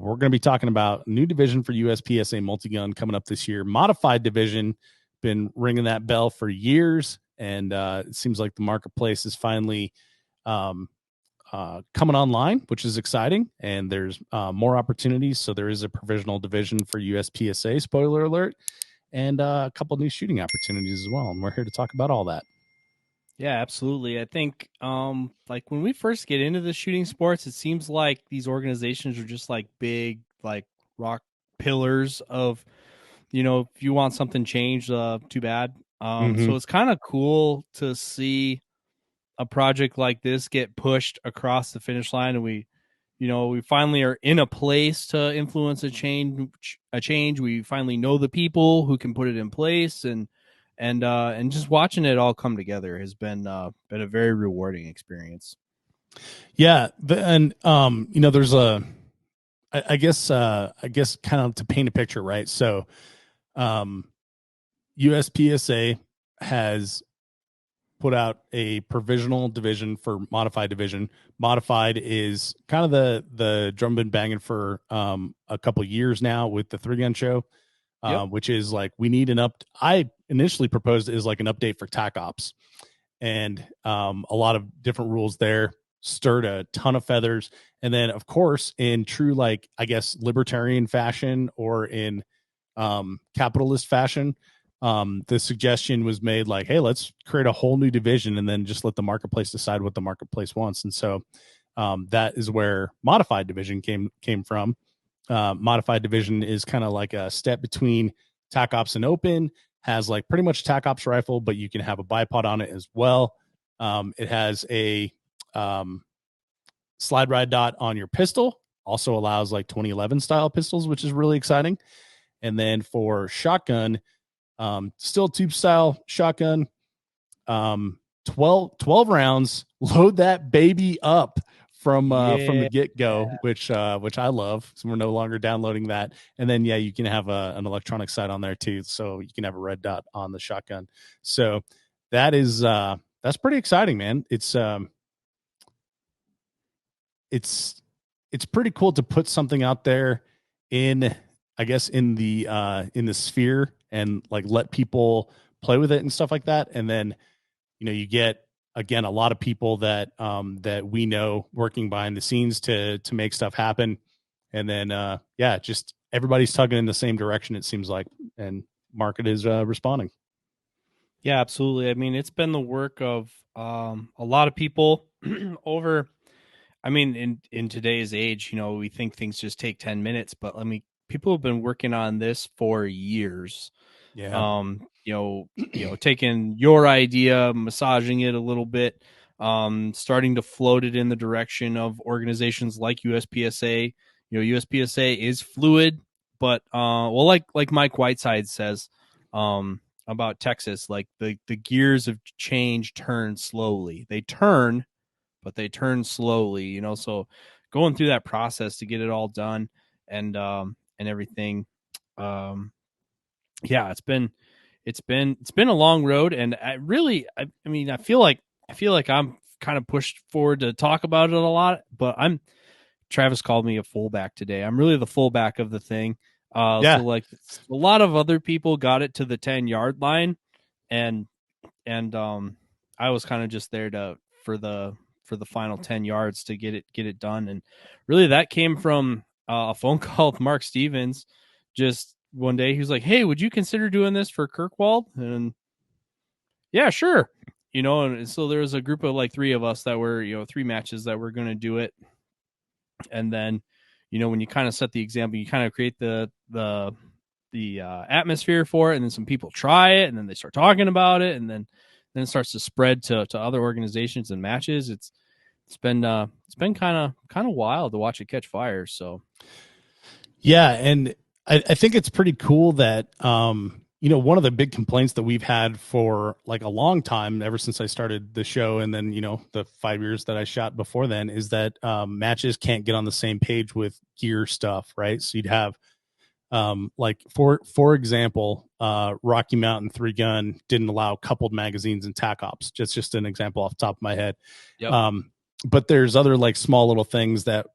we're going to be talking about new division for USPSA multi-gun coming up this year. Modified division, been ringing that bell for years, and it seems like the marketplace is finally coming online, which is exciting, and there's more opportunities. So there is a provisional division for USPSA, spoiler alert, and a couple new shooting opportunities as well. And we're here to talk about all that. Yeah, absolutely. I think like when we first get into the shooting sports, it seems like these organizations are just like big like rock pillars of, if you want something changed, too bad. So it's kind of cool to see a project like this get pushed across the finish line, and we finally are in a place to influence a change. We finally know the people who can put it in place, and just watching it all come together has been a very rewarding experience. Yeah, there's I guess kind of to paint a picture, right? So USPSA has put out a provisional division for modified division. Modified is kind of the drum been banging for a couple years now with the 3-gun show, which is like we need I initially proposed is like an update for TAC Ops, and a lot of different rules there stirred a ton of feathers. And then of course in true, like, I guess, libertarian fashion or in capitalist fashion, the suggestion was made like, hey, let's create a whole new division and then just let the marketplace decide what the marketplace wants. And so that is where modified division came from. Modified division is kind of like a step between TAC Ops and open, has like pretty much TAC Ops rifle, but you can have a bipod on it as well. It has a slide ride dot on your pistol, also allows like 2011 style pistols, which is really exciting. And then for shotgun, still tube style shotgun, 12 rounds, load that baby up from the get-go, which I love. So we're no longer downloading that. And then you can have an electronic sight on there too, so you can have a red dot on the shotgun. So that is that's pretty exciting, man. It's pretty cool to put something out there in, I guess, in the sphere and like let people play with it and stuff like that. And then, you get, again, a lot of people that we know working behind the scenes to make stuff happen. And then, just everybody's tugging in the same direction, it seems like, and market is responding. Yeah, absolutely. I mean, it's been the work of a lot of people over. I mean, in today's age, we think things just take 10 minutes, but people have been working on this for years. Yeah. Taking your idea, massaging it a little bit, starting to float it in the direction of organizations like USPSA. USPSA is fluid, but like Mike Whiteside says about Texas, like the gears of change turn slowly. They turn, but they turn slowly, so going through that process to get it all done and everything. It's been a long road, and I feel like I'm kind of pushed forward to talk about it a lot, but Travis called me a fullback today. I'm really the fullback of the thing. So like a lot of other people got it to the 10-yard line, and I was kind of just there for the final 10 yards to get it done. And really that came from a phone call with Mark Stevens. Just one day he was like, hey, would you consider doing this for Kirkwald? And yeah, sure. And so there was a group of like 3 of us that were, 3 matches that were going to do it. And then, when you kind of set the example, you kind of create the atmosphere for it, and then some people try it, and then they start talking about it, and then it starts to spread to other organizations and matches. It's been kind of wild to watch it catch fire. So yeah, and I think it's pretty cool that one of the big complaints that we've had for like a long time, ever since I started the show, and then the 5 years that I shot before then, is that matches can't get on the same page with gear stuff, right? So you'd have like for example, Rocky Mountain 3-gun didn't allow coupled magazines and TAC Ops. Just an example off the top of my head. Yep. but there's other like small little things that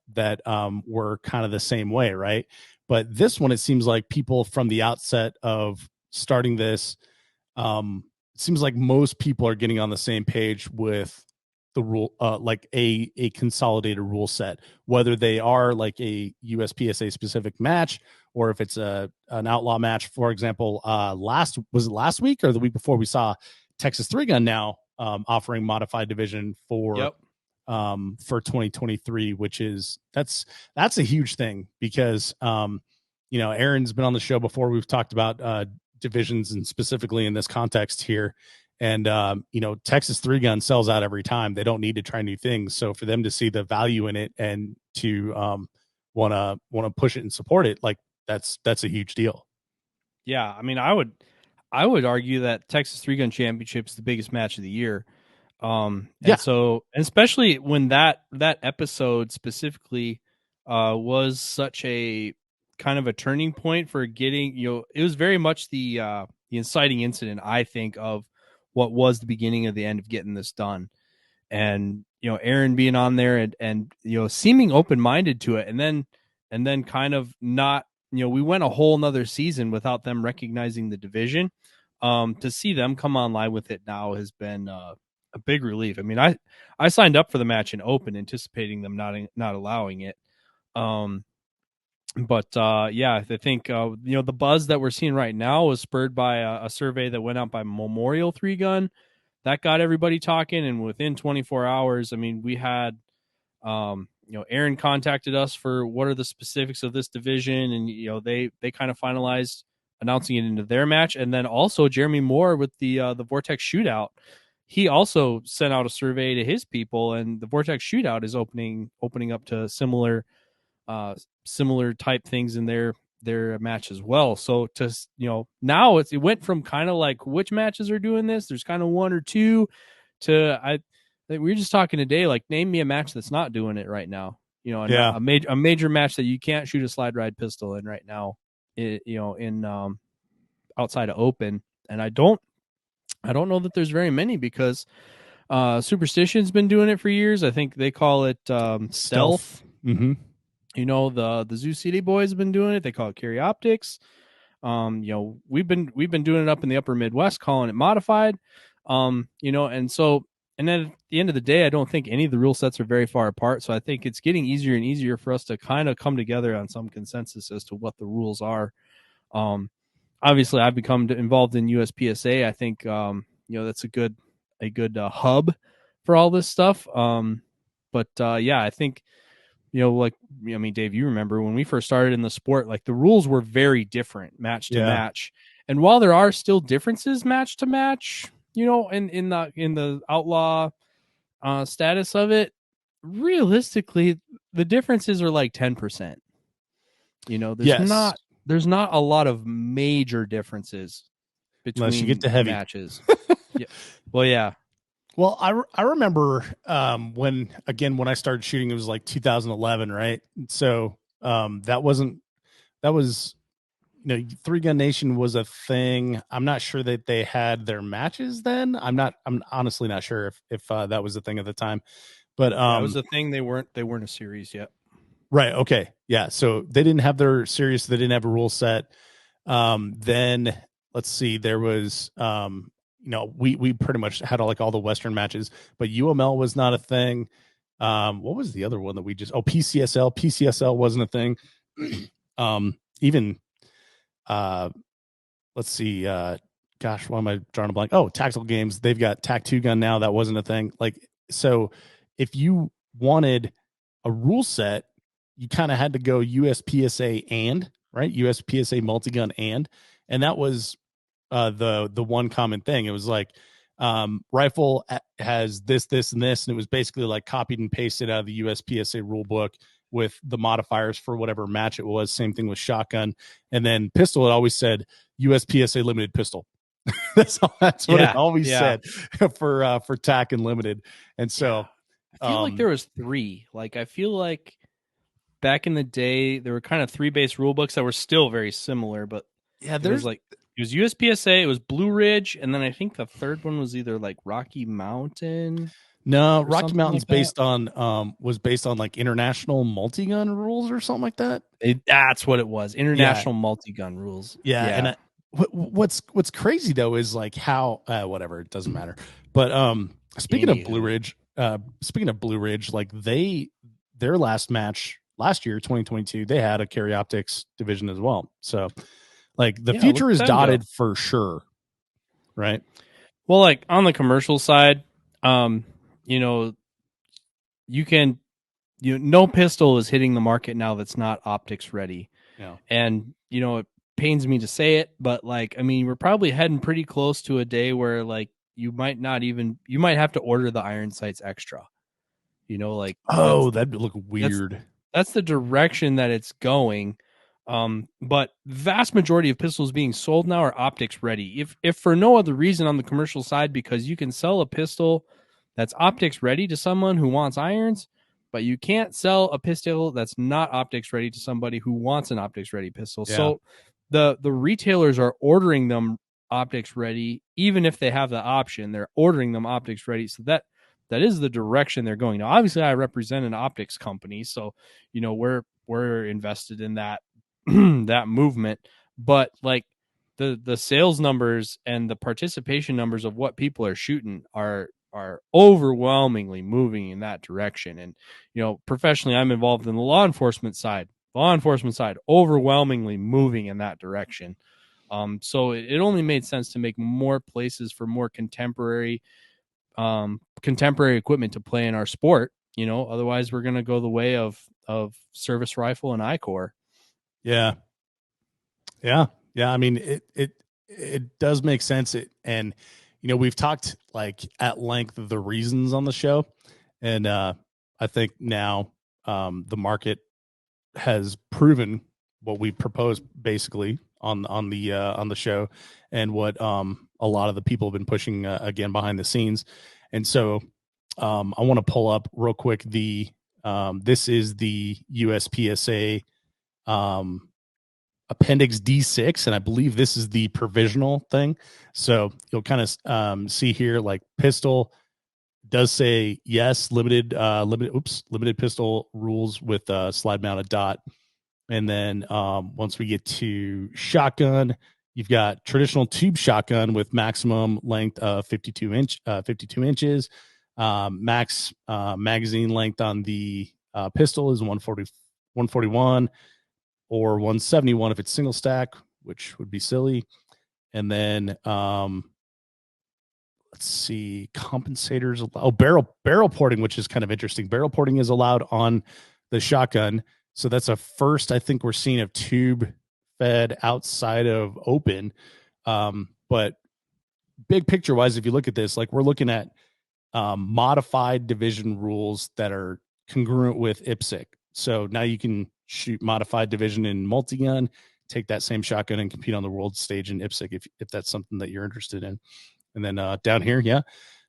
were kind of the same way, right? But this one, it seems like people from the outset of starting this, it seems like most people are getting on the same page with the rule, like a consolidated rule set, whether they are like a USPSA specific match or if it's an outlaw match. For example, last week or the week before, we saw Texas Three Gun now offering modified division Yep. for 2023, which is that's a huge thing because Aaron's been on the show before. We've talked about divisions and specifically in this context here. And Texas Three Gun sells out every time. They don't need to try new things. So for them to see the value in it and to want to push it and support it, like that's a huge deal. Yeah, I mean, I would argue that Texas Three Gun Championship is the biggest match of the year. And so, and especially when that episode specifically was such a kind of a turning point for getting, it was very much the inciting incident, I think, of what was the beginning of the end of getting this done. And Aaron being on there and seeming open-minded to it, and then kind of not, we went a whole nother season without them recognizing the division. To see them come online with it now has been a big relief. I mean, I signed up for the match in open, anticipating them not allowing it. But yeah, I think the buzz that we're seeing right now was spurred by a survey that went out by Memorial Three Gun that got everybody talking. And within 24 hours, I mean, we had Aaron contacted us for what are the specifics of this division, and they kind of finalized announcing it into their match. And then also Jeremy Moore with the Vortex Shootout, he also sent out a survey to his people, and the Vortex Shootout is opening up to similar type things in their match as well. So to now it went from kind of like which matches are doing this, there's kind of one or two, to we were just talking today, like, name me a match that's not doing it right now. A major match that you can't shoot a slide ride pistol in right now, in outside of open. And I don't know that there's very many, because Superstition's been doing it for years. I think they call it stealth. Mm-hmm. The Zoo City boys have been doing it. They call it Carry Optics. We've been doing it up in the upper Midwest, calling it modified. And so, and then at the end of the day, I don't think any of the rule sets are very far apart. So I think it's getting easier and easier for us to kind of come together on some consensus as to what the rules are. Obviously, I've become involved in USPSA. I think that's a good hub for all this stuff. Yeah, I think Dave, you remember when we first started in the sport, like, the rules were very different match to match. And while there are still differences match to match, in the outlaw status of it, realistically, the differences are like 10%. There's not a lot of major differences between unless you get to heavy matches. Yeah. Well, yeah. Well, I remember when I started shooting, it was like 2011, right? So that was Three Gun Nation was a thing. I'm not sure that they had their matches then. I'm honestly not sure if that was the thing at the time. But that was the thing. They weren't a series yet. Right. Okay. Yeah. So they didn't have their series. They didn't have a rule set. Then let's see. There was we pretty much had all the Western matches, but UML was not a thing. What was the other one that we just? Oh, PCSL. PCSL wasn't a thing. Even let's see. Gosh, why am I drawing a blank? Oh, Tactical Games. They've got Tac 2 Gun now. That wasn't a thing. So if you wanted a rule set, you kind of had to go USPSA and, right? USPSA multi-gun and that was the one common thing. It was like rifle has this, and this, and it was basically like copied and pasted out of the USPSA rule book with the modifiers for whatever match it was. Same thing with shotgun. And then pistol, it always said USPSA limited pistol. That's what it always said for TAC and limited. And so I feel like there was three. Like, I feel like back in the day, there were kind of 3 base rule books that were still very similar, but there's it was USPSA, it was Blue Ridge, and then I think the third one was either like Rocky Mountain. No, or Rocky something Mountain's like that? was based on like international multi-gun rules or something like that. That's what it was. Yeah, International multi-gun rules. yeah. Yeah. What's crazy though is like how whatever, it doesn't matter. But Anywho. Speaking of Blue Ridge, like their last match last year, 2022, they had a carry optics division as well. So like the Yeah, look future at is them go. dotted for sure, right? Well, like on the commercial side, um, you know, you can no pistol is hitting the market now that's not optics ready. Yeah. And it pains me to say it, but like I mean, we're probably heading pretty close to a day where like you might have to order the iron sights extra. Like Oh, that'd look that's weird. that's the direction that it's going. But vast majority of pistols being sold now are optics ready. If for no other reason on the commercial side, because you can sell a pistol that's optics ready to someone who wants irons, but you can't sell a pistol that's not optics ready to somebody who wants an optics ready pistol. Yeah. So the retailers are ordering them optics ready, even if they have the option, they're ordering them optics ready. So that is the direction they're going. Now, obviously, I represent an optics company, so we're invested in that that movement. But like the sales numbers and the participation numbers of what people are shooting are overwhelmingly moving in that direction. And professionally, I'm involved in the law enforcement side. Overwhelmingly moving in that direction. So it only made sense to make more places for more contemporary equipment to play in our sport. Otherwise we're going to go the way of service rifle and ICOR. Yeah. Yeah. Yeah. I mean, it does make sense. And we've talked like at length of the reasons on the show. And I think now the market has proven what we proposed basically on the show, and what a lot of the people have been pushing again behind the scenes. And so I want to pull up real quick this is the USPSA Appendix D6, and I believe this is the provisional thing. So you'll kind of see here, like pistol does say yes, limited pistol rules with slide mounted dot. And then once we get to shotgun, you've got traditional tube shotgun with maximum length of 52 inches. Max magazine length on the pistol is 141 or 171 if it's single stack, which would be silly. And then let's see, compensators. Oh, barrel porting, which is kind of interesting. Barrel porting is allowed on the shotgun. So that's a first, I think we're seeing, of tube fed outside of open. But big picture wise, if you look at this, like we're looking at modified division rules that are congruent with IPSC. So now you can shoot modified division in multi-gun, take that same shotgun and compete on the world stage in IPSC if that's something that you're interested in. And then down here,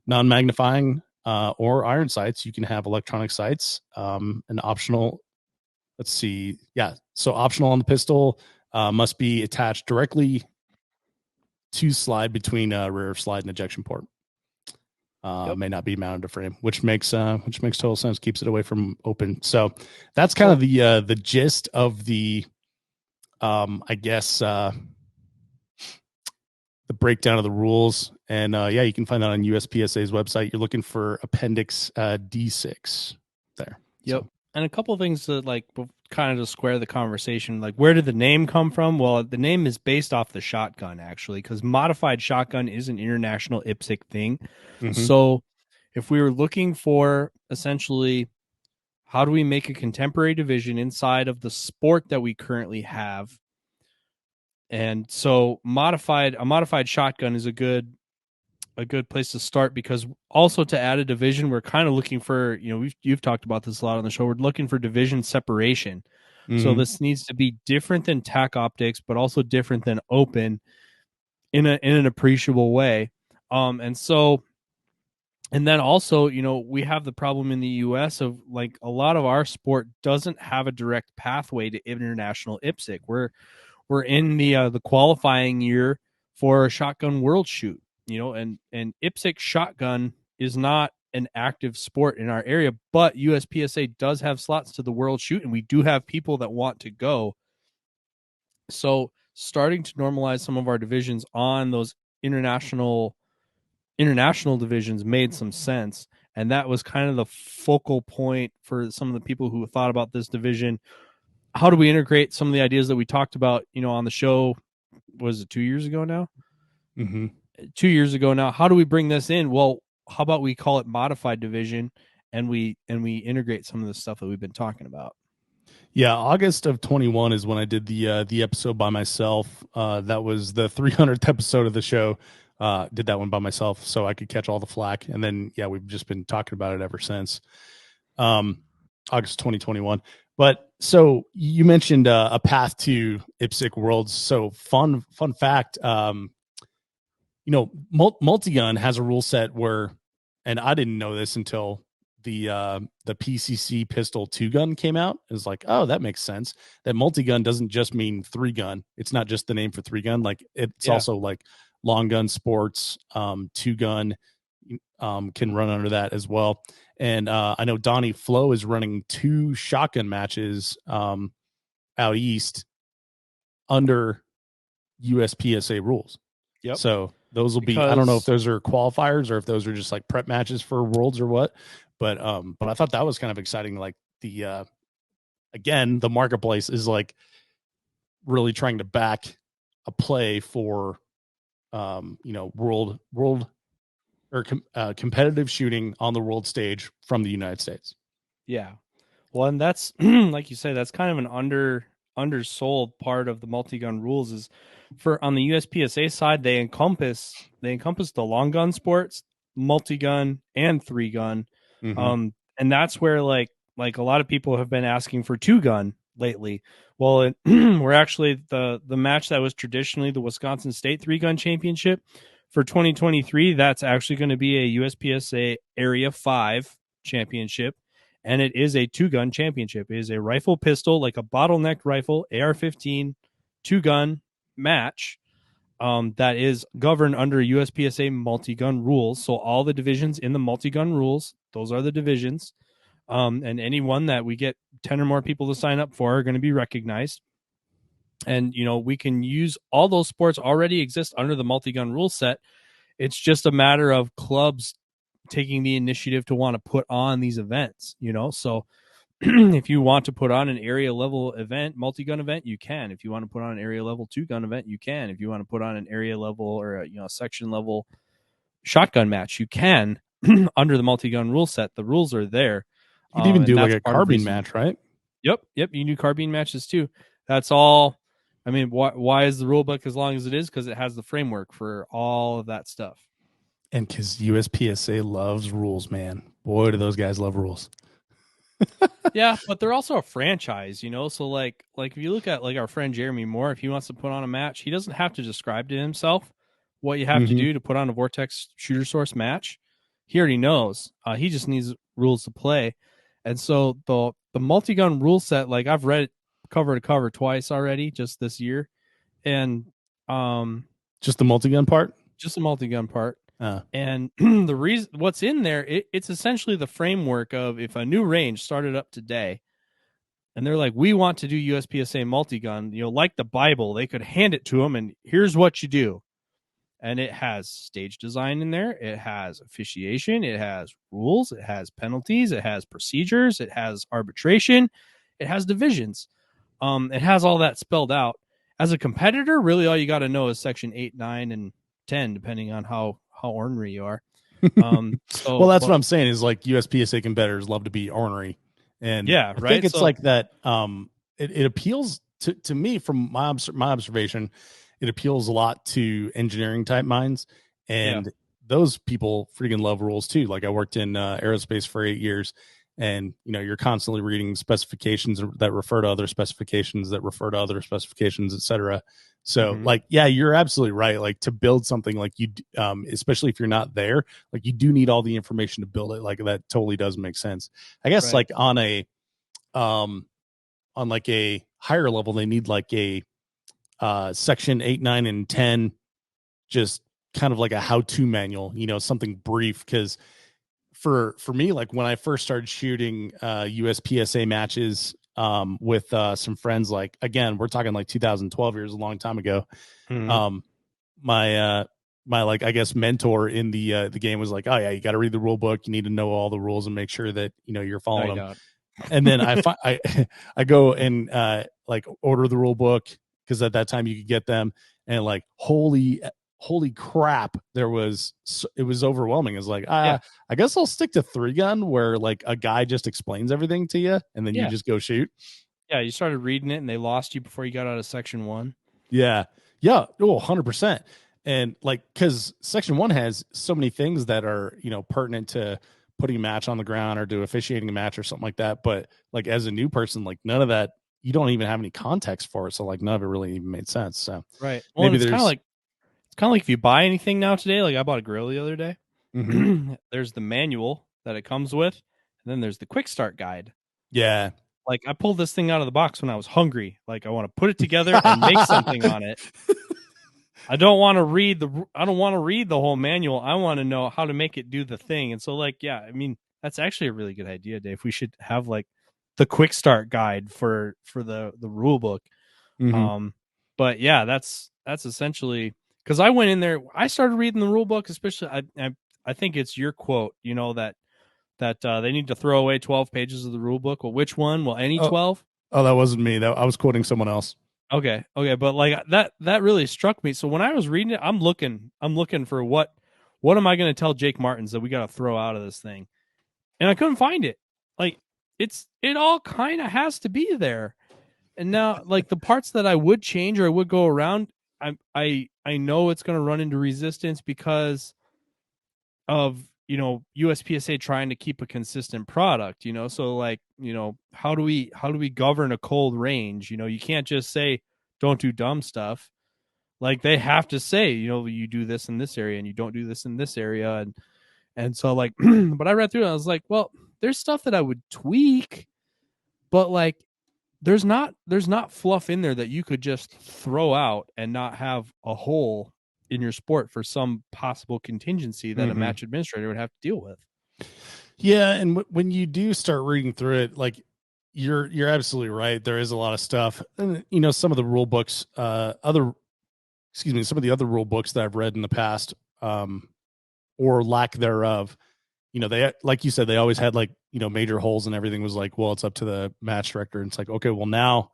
non-magnifying or iron sights, you can have electronic sights, an optional. Let's see. Yeah. So optional on the pistol must be attached directly to slide between rear slide and ejection port. May not be mounted to frame, which makes total sense. Keeps it away from open. So that's kind of the gist of the, I guess, the breakdown of the rules. And you can find that on USPSA's website. You're looking for Appendix D6 there. Yep. So. And a couple of things that like kind of to square the conversation, like where did the name come from? Well, the name is based off the shotgun, actually, because modified shotgun is an international IPSC thing. Mm-hmm. So if we were looking for essentially how do we make a contemporary division inside of the sport that we currently have, and so a modified shotgun is a good place to start, because also to add a division, we're kind of looking for, you've talked about this a lot on the show, we're looking for division separation. Mm-hmm. So this needs to be different than TAC optics, but also different than open in an appreciable way. And then also, we have the problem in the US of like a lot of our sport doesn't have a direct pathway to international IPSC. We're in the qualifying year for a shotgun world shoot. And IPSC shotgun is not an active sport in our area, but USPSA does have slots to the World Shoot, and we do have people that want to go. So starting to normalize some of our divisions on those international divisions made some sense. And that was kind of the focal point for some of the people who thought about this division. How do we integrate some of the ideas that we talked about, on the show? Was it 2 years ago now? Mm-hmm. 2 years ago now. How do we bring this in? Well, how about we call it modified division, and we integrate some of the stuff that we've been talking about? Yeah, August of 21 is when I did the episode by myself. That was the 300th episode of the show. Did that one by myself so I could catch all the flack. And then, yeah, we've just been talking about it ever since August 2021. But so you mentioned a path to IPSC Worlds. So fun fact, Multigun has a rule set where, and I didn't know this until the PCC pistol 2-gun came out. It was like, oh, that makes sense. That multi-gun doesn't just mean 3-gun. It's not just the name for 3-gun. Like it's also like long gun sports, 2-gun can run under that as well. And I know Donnie Flo is running 2 shotgun matches out east under USPSA rules. Yep. So those will be, I don't know if those are qualifiers or if those are just like prep matches for Worlds or what. But I thought that was kind of exciting. Like the again, the marketplace is like really trying to back a play for world or competitive shooting on the world stage from the United States. Yeah. Well, and that's like you say, that's kind of an undersold part of the multi-gun rules is for on the USPSA side, they encompass the long gun sports, multi-gun, and 3-gun. Mm-hmm. And that's where like a lot of people have been asking for 2-gun lately. Well, we're actually the match that was traditionally the Wisconsin State 3-gun championship for 2023. That's actually going to be a USPSA Area 5 championship, and it is a 2-gun championship. It is a rifle pistol, like a bottleneck rifle, AR-15 2-gun match. That is governed under USPSA multi-gun rules. So all the divisions in the multi-gun rules, those are the divisions. And any one that we get 10 or more people to sign up for are going to be recognized. And, we can use all those sports already exist under the multi-gun rule set. It's just a matter of clubs taking the initiative to want to put on these events, So if you want to put on an area level event, multi-gun event, you can. If you want to put on an area level 2-gun event, you can. If you want to put on an area level or a section level shotgun match, you can under the multi-gun rule set. The rules are there. You can even do like a carbine match, right? Yep. You can do carbine matches too. That's all. I mean, why is the rule book as long as it is? Because it has the framework for all of that stuff. And because USPSA loves rules, man. Boy, do those guys love rules. Yeah, but they're also a franchise, So like if you look at like our friend Jeremy Moore, if he wants to put on a match, he doesn't have to describe to himself what you have to do to put on a Vortex Shooter Source match. He already knows. He just needs rules to play. And so the multi-gun rule set, like I've read it cover to cover twice already just this year. And just the multi-gun part? Just the multi-gun part. And the reason what's in there, it's essentially the framework of if a new range started up today and they're like, we want to do USPSA multi-gun, like the Bible, they could hand it to them and here's what you do. And it has stage design in there. It has officiation. It has rules. It has penalties. It has procedures. It has arbitration. It has divisions. It has all that spelled out. As a competitor, really all you got to know is section 8, 9, and 10, depending on how ornery you are. Well, that's what I'm saying is like USPSA competitors love to be ornery. And yeah, I think it's like that. It appeals to me from my observation. It appeals a lot to engineering type minds, and those people freaking love rules too. Like I worked in aerospace for 8 years, and you're constantly reading specifications that refer to other specifications that refer to other specifications, etc. So like, yeah, you're absolutely right. Like to build something like you, especially if you're not there, like you do need all the information to build it. Like that totally does make sense. I guess like on like a higher level, they need like a section 8, 9, and 10, just kind of like a how-to manual, something brief. Because for me, like when I first started shooting USPSA matches with some friends, like again, we're talking like 2012 years, a long time ago. Mhm. My my like I guess mentor in the game was like, oh yeah, you got to read the rule book. You need to know all the rules and make sure that you're No, following you them. don't. And then I I go and like order the rule book because at that time you could get them, and like holy crap, it was overwhelming. It's like Yeah. I guess I'll stick to 3-gun where like a guy just explains everything to you and then you Yeah. just go shoot. Yeah. You started reading it and they lost you before you got out of section 1. Yeah. Yeah. Oh, 100%. And like, because section 1 has so many things that are, pertinent to putting a match on the ground or to officiating a match or something like that. But like, as a new person, like, none of that, you don't even have any context for it. So, like, none of it really even made sense. So, Right. Well, and maybe it's kind of there's, like if you buy anything now today, like I bought a grill the other day. mm-hmm. There's the manual that it comes with, and then there's the quick start guide. Yeah. Like I pulled this thing out of the box when I was hungry. Like I want to put it together and make something on it. I don't want to read the whole manual. I want to know how to make it do the thing. And so like, yeah, I mean, that's actually a really good idea, Dave. We should have like the quick start guide for the rule book. Mm-hmm. But yeah, that's essentially because I went in there, I started reading the rule book, especially I think it's your quote, that they need to throw away 12 pages of the rule book. Well, which one? Well, any Oh, 12? oh, that wasn't me. That I was quoting someone else. Okay. But like that really struck me. So when I was reading it, I'm looking for what am I going to tell Jake Martins that we got to throw out of this thing? And I couldn't find it. Like it all kind of has to be there. And now like the parts that I would change or I would go around, I know it's going to run into resistance because of USPSA trying to keep a consistent product, so like how do we govern a cold range? You can't just say don't do dumb stuff. Like they have to say you do this in this area and you don't do this in this area, and so like but I read through it and I was like, well, there's stuff that I would tweak, but like there's not fluff in there that you could just throw out and not have a hole in your sport for some possible contingency that a Mm-hmm. match administrator would have to deal with. Yeah, and when you do start reading through it, like you're absolutely right. There is a lot of stuff, and some of the rule books, some of the other rule books that I've read in the past, or lack thereof. They, like you said, they always had like major holes, and everything was like, well, it's up to the match director. And it's like, okay, well now,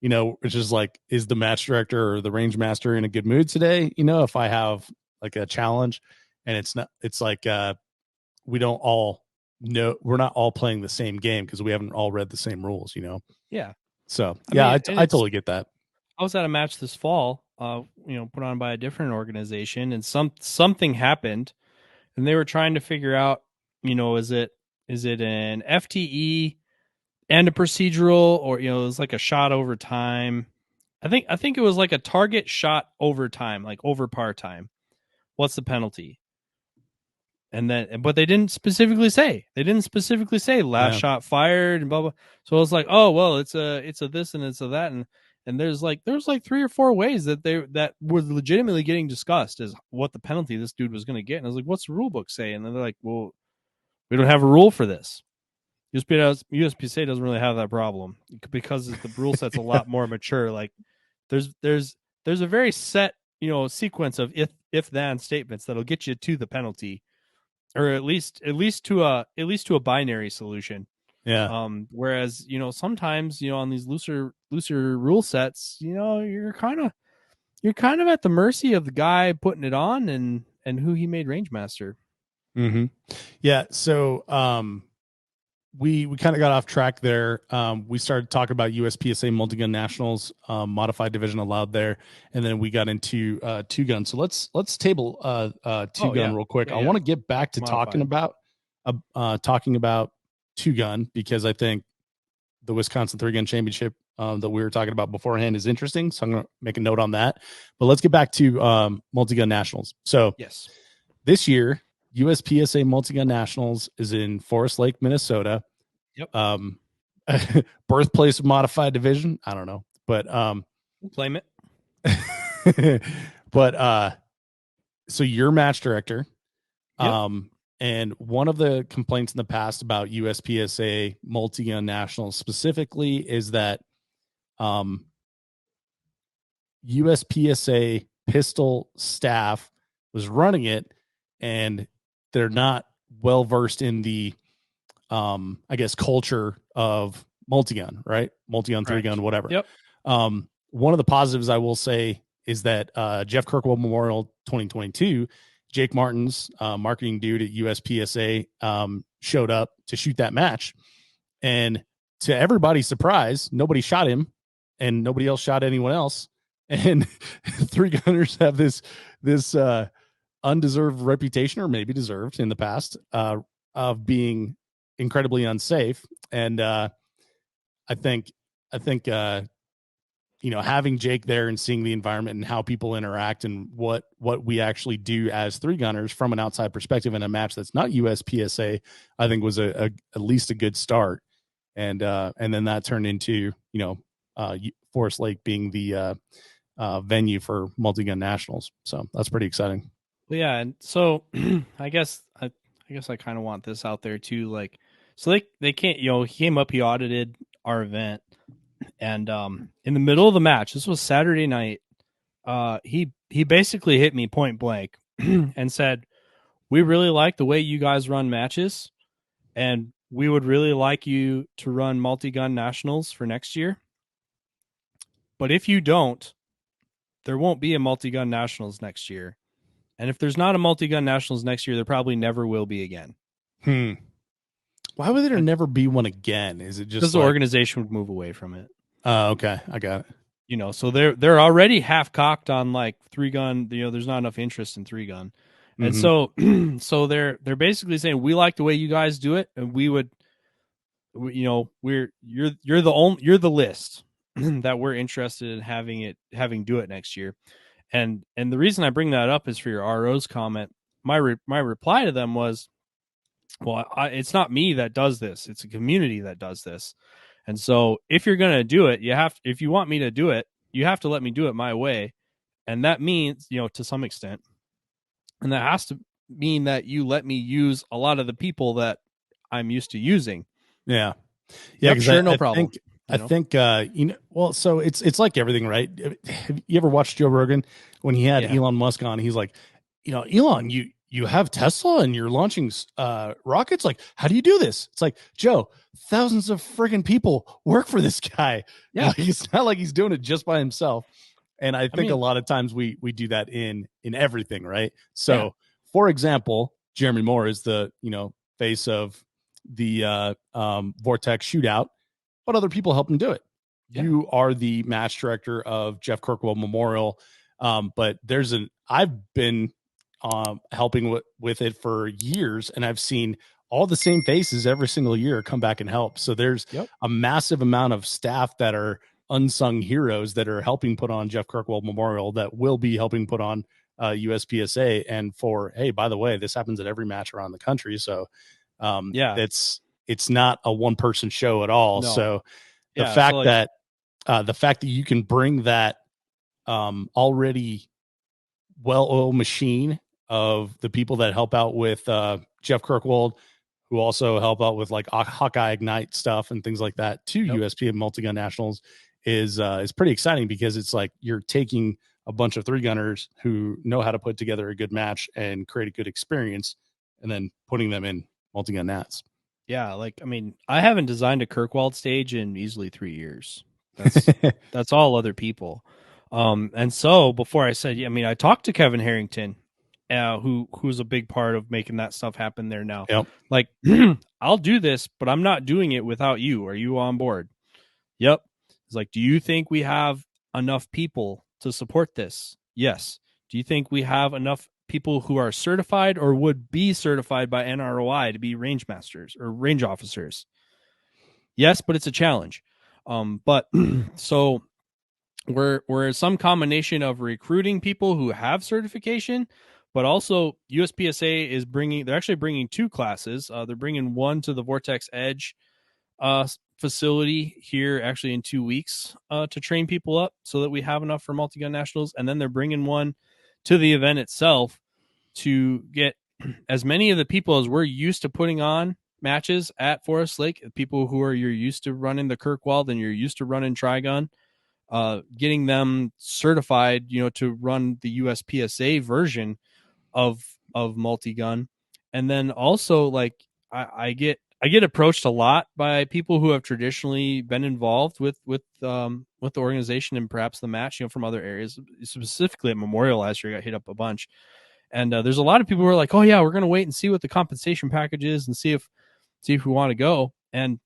it's just like, is the match director or the range master in a good mood today? If I have like a challenge, and it's like we don't all know, we're not all playing the same game because we haven't all read the same rules. Yeah. So I yeah, mean, I totally get that. I was at a match this fall, put on by a different organization, and something happened, and they were trying to figure out, is it an FTE and a procedural, or it was like a shot over time. I think it was like a target shot over time, like over par time. What's the penalty? And then, but they didn't specifically say. They didn't specifically say last Yeah. shot fired and blah blah. So it's like, oh well, it's a this and it's a that, and there's like 3 or 4 ways that were legitimately getting discussed as what the penalty this dude was going to get. And I was like, what's the rule book say? And then they're like, well, we don't have a rule for this. USPSA doesn't really have that problem because the rule set's a lot more mature. Like there's a very set sequence of if then statements that'll get you to the penalty, or at least to a binary solution. Yeah. Whereas sometimes on these looser rule sets, you're kind of at the mercy of the guy putting it on and who he made range master. Mm-hmm. Yeah. So we kind of got off track there. We started talking about USPSA multi-gun nationals, modified division allowed there, and then we got into 2-gun. So let's table 2-gun real quick. Yeah, I want to get back to talking about 2-gun because I think the Wisconsin 3-gun championship that we were talking about beforehand is interesting. So I'm going to make a note on that. But let's get back to multi-gun nationals. So yes, this year, USPSA multi-gun nationals is in Forest Lake, Minnesota. Yep. Birthplace of modified division. I don't know, but we'll claim it. but so you're match director. Yep. And one of the complaints in the past about USPSA multi-gun nationals specifically is that USPSA pistol staff was running it, and they're not well versed in the I guess culture of multi-gun, right? Multi-gun, Correct. 3-gun, whatever. Yep. One of the positives I will say is that Jeff Kirkwald Memorial 2022, Jake Martin's marketing dude at USPSA showed up to shoot that match, and to everybody's surprise, nobody shot him, and nobody else shot anyone else. And 3-gunners have this undeserved reputation, or maybe deserved in the past, of being incredibly unsafe. And I think having Jake there and seeing the environment and how people interact and what we actually do as 3-gunners from an outside perspective in a match that's not USPSA, I think was at least a good start. And then that turned into Forest Lake being the venue for multi-gun nationals. So that's pretty exciting. Well, yeah, and so I guess I kind of want this out there too. Like, so they can't. He came up, he audited our event, and in the middle of the match, this was Saturday night. He basically hit me point blank and said, "We really like the way you guys run matches, and we would really like you to run multi-gun nationals for next year. But if you don't, there won't be a multi-gun nationals next year. And if there's not a multi-gun nationals next year, there probably never will be again." Why would there never be one again? Is it just because the organization would move away from it? Okay, I got it. So they're already half cocked on like 3-gun. There's not enough interest in 3-gun, and so they're basically saying, we like the way you guys do it, and you're the list that we're interested in having do it next year. And the reason I bring that up is for your RO's comment. My reply to them was, well, it's not me that does this. It's a community that does this. And so if you're going to do it, if you want me to do it, you have to let me do it my way. And that means, to some extent, and that has to mean that you let me use a lot of the people that I'm used to using. Yeah. Yeah. Sure. No problem. I think well, so it's like everything, right? Have you ever watched Joe Rogan when he had Elon Musk on? He's like, Elon, you have Tesla and you're launching rockets. Like, how do you do this? It's like, Joe, thousands of friggin' people work for this guy. Yeah. Like, it's not like he's doing it just by himself. And I think a lot of times we do that in everything, right? So for example, Jeremy Moore is the, face of the Vortex shootout, but other people help him do it. Yeah. You are the match director of Jeff Kirkwald Memorial. But I've been helping with it for years, and I've seen all the same faces every single year come back and help. So there's a massive amount of staff that are unsung heroes that are helping put on Jeff Kirkwald Memorial, that will be helping put on USPSA. And hey, by the way, this happens at every match around the country. So it's not a one person show at all. No. So the fact that you can bring that already well-oiled machine of the people that help out with Jeff Kirkwald, who also help out with like Hawkeye Ignite stuff and things like that to USP and Multi-Gun Nationals is pretty exciting, because it's like you're taking a bunch of 3-gunners who know how to put together a good match and create a good experience, and then putting them in Multi-Gun Nats. Yeah, I haven't designed a Kirkwald stage in easily 3 years. That's all other people. And so before I said, I talked to Kevin Harrington, who's a big part of making that stuff happen there now. Yep. Like, I'll do this, but I'm not doing it without you. Are you on board? Yep. It's like, do you think we have enough people to support this? Yes. Do you think we have enough people who are certified or would be certified by NROI to be range masters or range officers? Yes, but it's a challenge. But so we're some combination of recruiting people who have certification, but also USPSA they're actually bringing 2 classes. They're bringing one to the Vortex Edge facility here actually in 2 weeks to train people up so that we have enough for Multi-Gun Nationals. And then they're bringing one to the event itself to get as many of the people as we're used to putting on matches at Forest Lake, people who are you're used to running the Kirkwald and you're used to running Trigun, getting them certified, to run the USPSA version of multi-gun. And then also, like, I get approached a lot by people who have traditionally been involved with the organization and perhaps the match, from other areas. Specifically at Memorial last year, I got hit up a bunch. And there's a lot of people who are like, "Oh yeah, we're gonna wait and see what the compensation package is and see if we want to go." And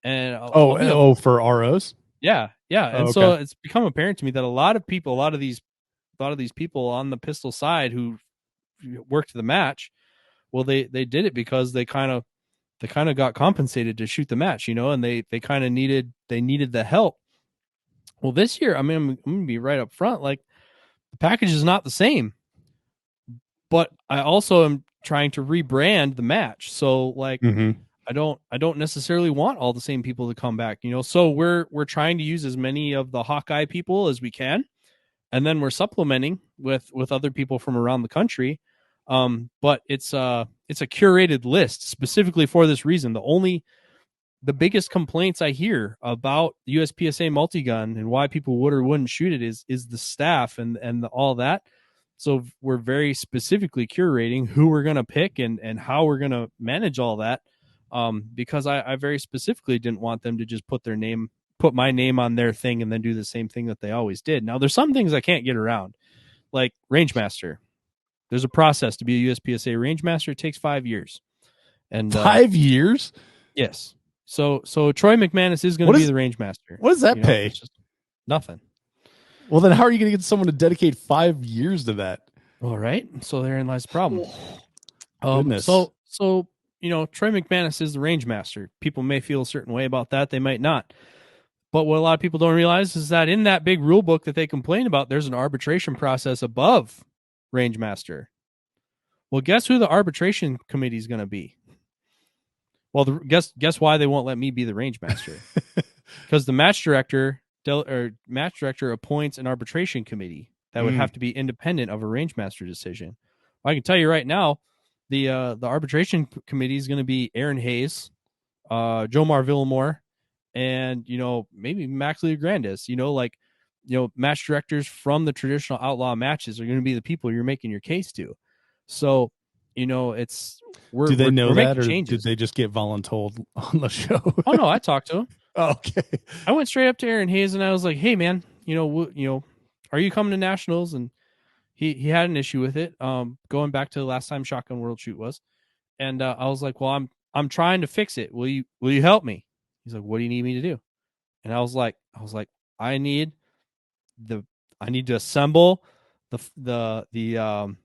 for ROs, yeah. And okay. so it's become apparent to me that a lot of these people on the pistol side who worked the match, well, they did it because they kind of got compensated to shoot the match, and they kind of needed the help. Well, this year, I mean, I'm gonna be right up front, like, the package is not the same. But I also am trying to rebrand the match. So, like, I don't necessarily want all the same people to come back, So we're trying to use as many of the Hawkeye people as we can, and then we're supplementing with other people from around the country. But it's a curated list specifically for this reason. The biggest complaints I hear about USPSA multi-gun and why people would or wouldn't shoot it is the staff and all that. So we're very specifically curating who we're going to pick and how we're going to manage all that. Because I very specifically didn't want them to just put my name on their thing and then do the same thing that they always did. Now, there's some things I can't get around, like Rangemaster. There's a process to be a USPSA Rangemaster. It takes 5 years. And 5 years? Yes. So Troy McManus is going to be the Rangemaster. What does that pay? Just nothing. Well, then how are you going to get someone to dedicate 5 years to that? All right. So therein lies the problem. Goodness. So Troy McManus is the Rangemaster. People may feel a certain way about that. They might not. But what a lot of people don't realize is that in that big rule book that they complain about, there's an arbitration process above Rangemaster. Well, guess who the arbitration committee is going to be? Well, guess why they won't let me be the Rangemaster? Because the match director appoints an arbitration committee that would have to be independent of a Rangemaster decision. Well, I can tell you right now, the arbitration committee is going to be Aaron Hayes, Jomar Villamore, and maybe Max Leograndes. Match directors from the traditional outlaw matches are going to be the people you're making your case to. So, do they know that, or changes. did they just get voluntold on the show? Oh no, I talked to him. Oh, okay. I went straight up to Aaron Hayes and I was like, "Hey man, are you coming to nationals?" And he had an issue with it. Going back to the last time Shotgun World Shoot was, and I was like, "Well, I'm trying to fix it. Will you help me?" He's like, "What do you need me to do?" And I was like, I need to assemble the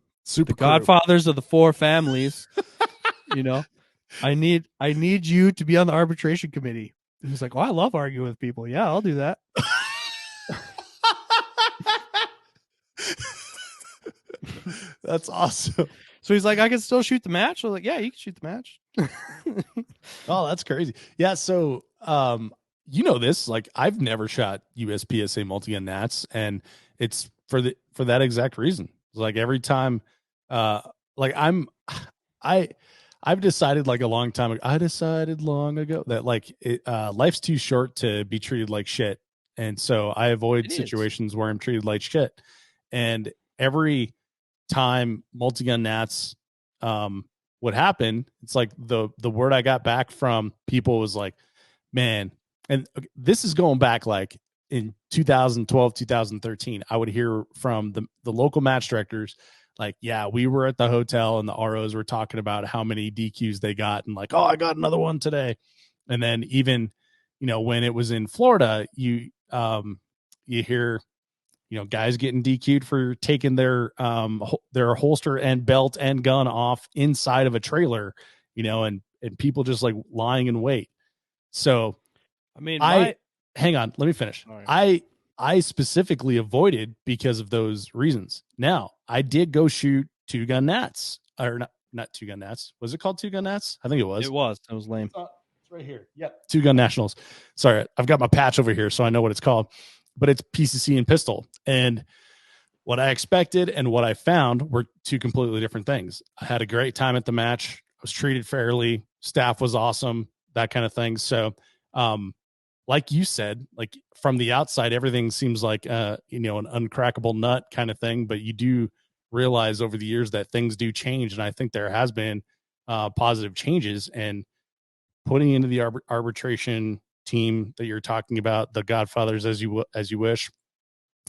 godfathers of the four families. I need you to be on the arbitration committee. And he's like, "Oh, I love arguing with people. Yeah, I'll do that." That's awesome. So he's like, "I can still shoot the match." I was like, "Yeah, you can shoot the match." Oh, that's crazy. Yeah. So, this, like, I've never shot USPSA multi-gun Nats, and it's for that exact reason. Like, every time, I've decided, like, a long time ago, I decided long ago that, like, life's too short to be treated like shit. And so I avoid situations where I'm treated like shit. And every time multi-gun Nats, would happen, it's like the word I got back from people was like, man, and this is going back like in 2012, 2013, I would hear from the local match directors, like, yeah, we were at the hotel and the ROs were talking about how many DQs they got and like, oh, I got another one today. And then even, when it was in Florida, you hear, guys getting DQ'd for taking their holster and belt and gun off inside of a trailer, and people just like lying in wait. So, I mean, hang on, let me finish. Right. I specifically avoided because of those reasons. Now, I did go shoot 2-gun Nats, or not 2-gun Nats. Was it called 2-gun Nats? I think it was. It was. That was lame. It's right here. Yep. 2-gun Nationals. Sorry, I've got my patch over here, so I know what it's called. But it's PCC and pistol. And what I expected and what I found were two completely different things. I had a great time at the match. I was treated fairly. Staff was awesome, that kind of thing. So, like you said, like from the outside, everything seems like, an uncrackable nut kind of thing, but you do realize over the years that things do change. And I think there has been positive changes, and putting into the arbitration team that you're talking about, the Godfathers, as you wish,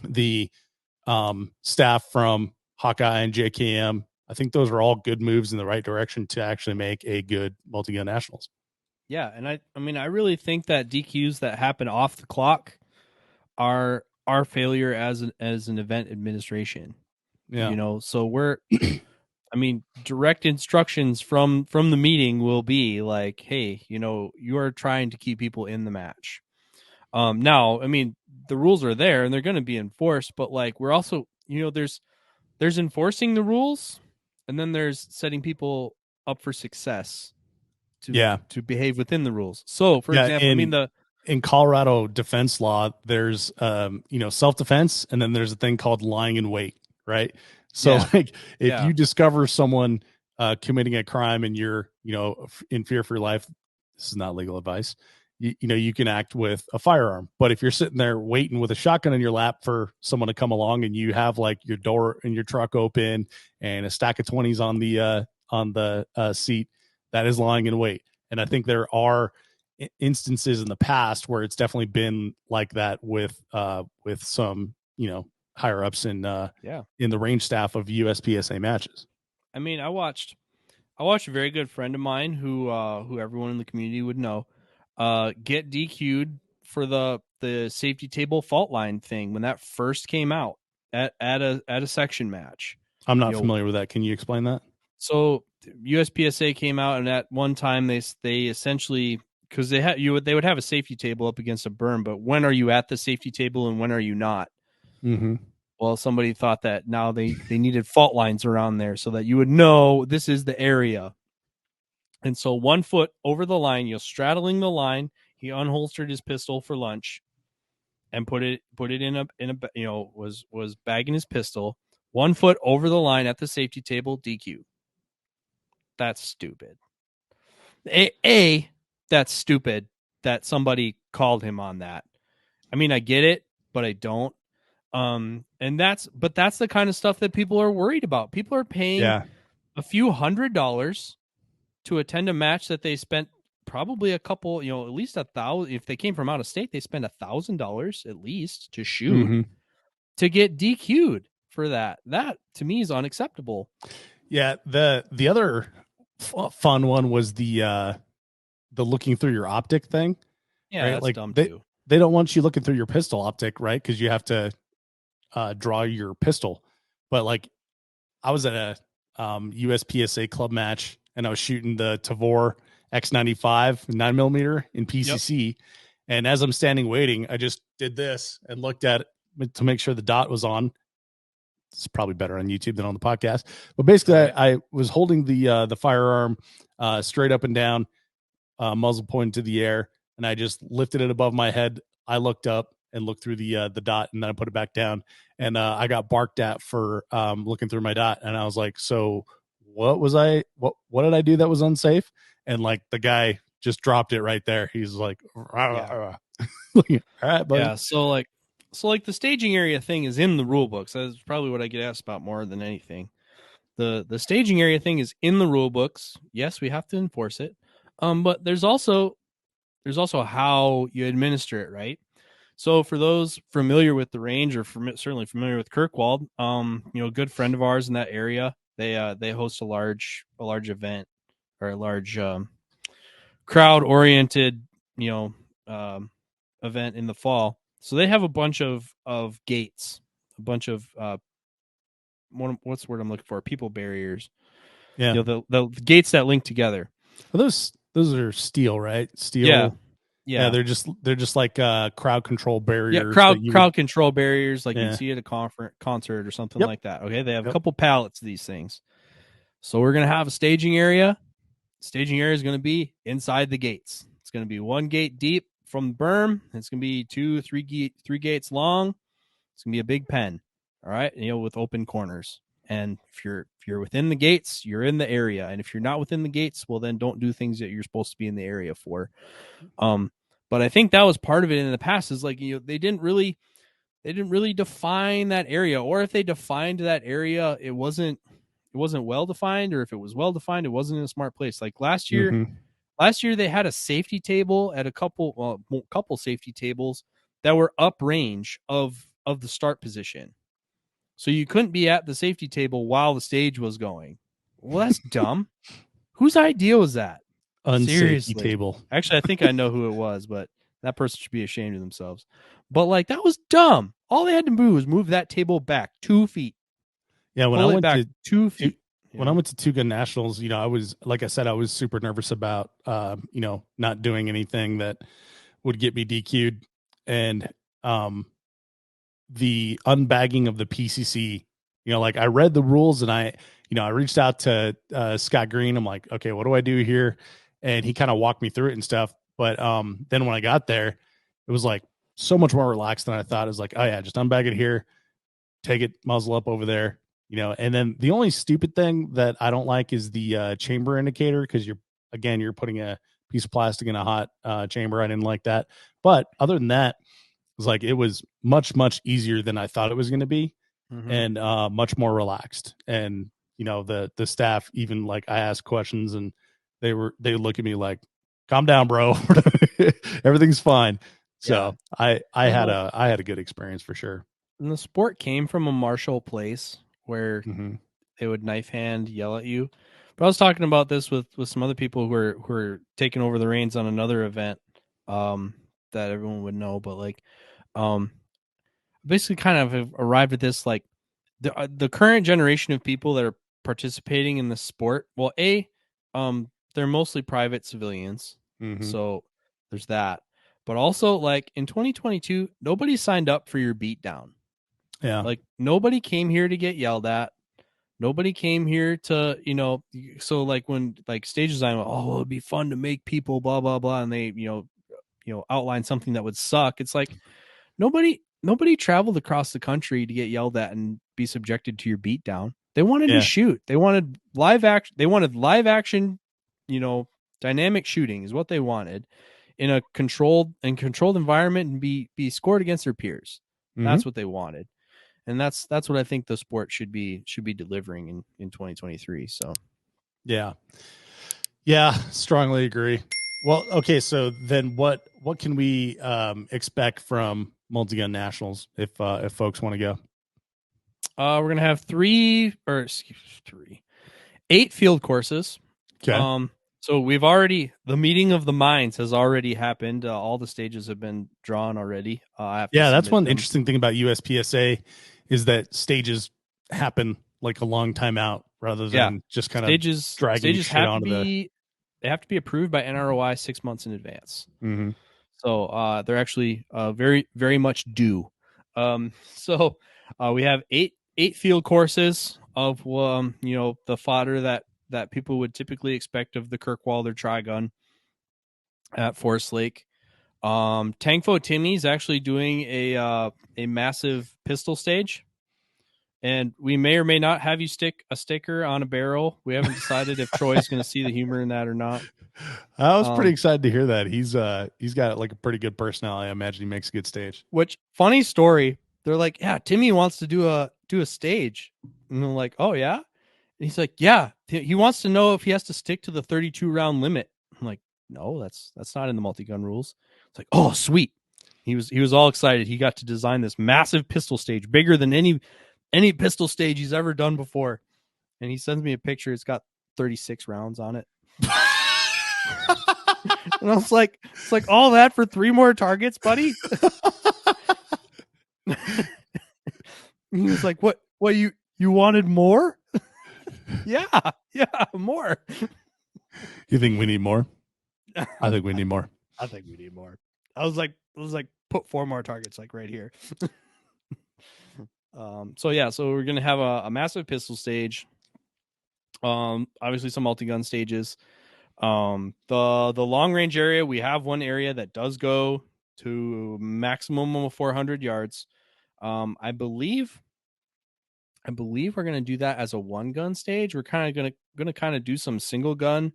the staff from Hawkeye and JKM. I think those are all good moves in the right direction to actually make a good multi-gun nationals. Yeah, and I really think that DQs that happen off the clock are our failure as an event administration. Yeah. So we're direct instructions from the meeting will be like, hey, you are trying to keep people in the match. Now, the rules are there and they're going to be enforced, but like we're also, there's enforcing the rules, and then there's setting people up for success to behave within the rules. So, for example, in Colorado defense law, there's self-defense, and then there's a thing called lying in wait, right? So like if you discover someone committing a crime and you're, in fear for your life, this is not legal advice. You can act with a firearm. But if you're sitting there waiting with a shotgun in your lap for someone to come along, and you have like your door in your truck open and a stack of 20s on the seat, that is lying in wait. And I think there are instances in the past where it's definitely been like that with some, higher ups in the range staff of USPSA matches. I watched a very good friend of mine who everyone in the community would know get DQ'd for the safety table fault line thing when that first came out at a section match. I'm not familiar with that. Can you explain that? So USPSA came out, and at one time they essentially, because they would have a safety table up against a berm, but when are you at the safety table and when are you not? Mm-hmm. Well, somebody thought that now they needed fault lines around there so that you would know this is the area. And so 1 foot over the line, you're straddling the line. He unholstered his pistol for lunch and put it in a was bagging his pistol. 1 foot over the line at the safety table, DQ. That's stupid. That's stupid that somebody called him on that. I get it, but I don't. And that's the kind of stuff that people are worried about. People are paying a few $100s to attend a match that they spent probably a couple, at least $1,000. If they came from out of state, they spend $1,000 at least to shoot to get DQ'd for that. That to me is unacceptable. Yeah. The other fun one was the looking through your optic thing. Yeah, right? That's like dumb too. They don't want you looking through your pistol optic, right? Because you have to draw your pistol. But like, I was at a USPSA club match, and I was shooting the Tavor X95 9mm in PCC. Yep. And as I'm standing waiting, I just did this and looked at it to make sure the dot was on. It's probably better on YouTube than on the podcast. But basically, I was holding the firearm straight up and down, muzzle pointed to the air, and I just lifted it above my head. I looked up and looked through the dot, and then I put it back down. And I got barked at for looking through my dot. And I was like, so what did I do that was unsafe? And like the guy just dropped it right there. He's like, all right, buddy. Yeah. So like the staging area thing is in the rule books. That's probably what I get asked about more than anything. The staging area thing is in the rule books. Yes, we have to enforce it. But there's also how you administer it, right? So for those familiar with the range, or certainly familiar with Kirkwald, a good friend of ours in that area, they host a large event, or a large crowd oriented, event in the fall. So they have a bunch of gates, a bunch of what's the word I'm looking for? People barriers. Yeah. The gates that link together. Well, those are steel, right? Steel. Yeah, they're just like crowd control barriers. Yeah, crowd control barriers, like you'd see at a concert or something like that. Okay, they have a couple pallets of these things. So we're gonna have a staging area. Staging area is gonna be inside the gates. It's gonna be 1 gate deep from the berm. It's gonna be 3 gates long. It's gonna be a big pen. All right, with open corners. And if you're within the gates, you're in the area. And if you're not within the gates, well, then don't do things that you're supposed to be in the area for. But I think that was part of it in the past. Is like they didn't really define that area, or if they defined that area, it wasn't well defined, or if it was well defined, it wasn't in a smart place. Like last year, they had a safety table at a couple safety tables that were uprange of the start position. So you couldn't be at the safety table while the stage was going. Well, that's dumb. Whose idea was that? Unsafety table. Actually, I think I know who it was, but that person should be ashamed of themselves. But like, that was dumb. All they had to do was move that table back 2 feet. Yeah, when I went to 2 feet. When I went to Two Gun Nationals, I was, like I said, I was super nervous about, not doing anything that would get me DQ'd. And the unbagging of the PCC, like I read the rules and I reached out to Scott Green. I'm like, okay, what do I do here? And he kind of walked me through it and stuff. But then when I got there, it was like so much more relaxed than I thought. It was like, oh yeah, just unbag it here, take it muzzle up over there. And then the only stupid thing that I don't like is the chamber indicator, because you're putting a piece of plastic in a hot chamber. I didn't like that. But other than that, it was much, much easier than I thought it was going to be, and much more relaxed. And, the staff, even like I asked questions and they look at me like, calm down, bro. Everything's fine. So yeah. I had a good experience for sure. And the sport came from a martial place where they would knife hand yell at you. But I was talking about this with some other people who are taking over the reins on another event that everyone would know. But like, basically kind of have arrived at this, like the current generation of people that are participating in the sport. Well, they're mostly private civilians. So there's that. But also, like in 2022, nobody signed up for your beatdown. Yeah. Like nobody came here to get yelled at. Nobody came here to, so like when like stage design, well, it'd be fun to make people blah, blah, blah. And they, outline something that would suck. It's like nobody traveled across the country to get yelled at and be subjected to your beatdown. They wanted to shoot. They wanted live action. They wanted live action, dynamic shooting is what they wanted in a controlled environment and be scored against their peers. That's what they wanted. And that's what I think the sport should be delivering in 2023. So, yeah, strongly agree. Well, okay, so then what can we expect from Multi-Gun Nationals if folks want to go? We're gonna have 8 field courses. Okay. So the meeting of the minds has already happened. All the stages have been drawn already. That's one interesting thing about USPSA is that stages happen like a long time out rather than just kind of dragging shit onto the. They have to be approved by NROI 6 months in advance. So they're actually very, very much due. So we have eight field courses of the fodder that people would typically expect of the Kirkwalder Tri-Gun at Forest Lake. Tangfo Timmy's actually doing a massive pistol stage, and we may or may not have you stick a sticker on a barrel. We haven't decided if Troy's going to see the humor in that or not. I was pretty excited to hear that. He's got like a pretty good personality. I imagine he makes a good stage. Which, funny story, they're like, yeah, Timmy wants to do a stage, and they're like, oh yeah. And he's like, yeah, he wants to know if he has to stick to the 32 round limit. I'm like, no, that's not in the multi-gun rules. It's like, oh, sweet. He was all excited. He got to design this massive pistol stage, bigger than any pistol stage he's ever done before. And he sends me a picture. It's got 36 rounds on it. And I was like, it's like all that for 3 more targets, buddy. He was like, what you wanted more? Yeah, more. You think we need more? I think we need more. I think we need more. I was like, put 4 more targets like right here. So we're gonna have a massive pistol stage. Obviously some multi-gun stages. The long range area, we have one area that does go to maximum of 400 yards. I believe I believe we're gonna do that as a one gun stage. We're kind of gonna kind of do some single gun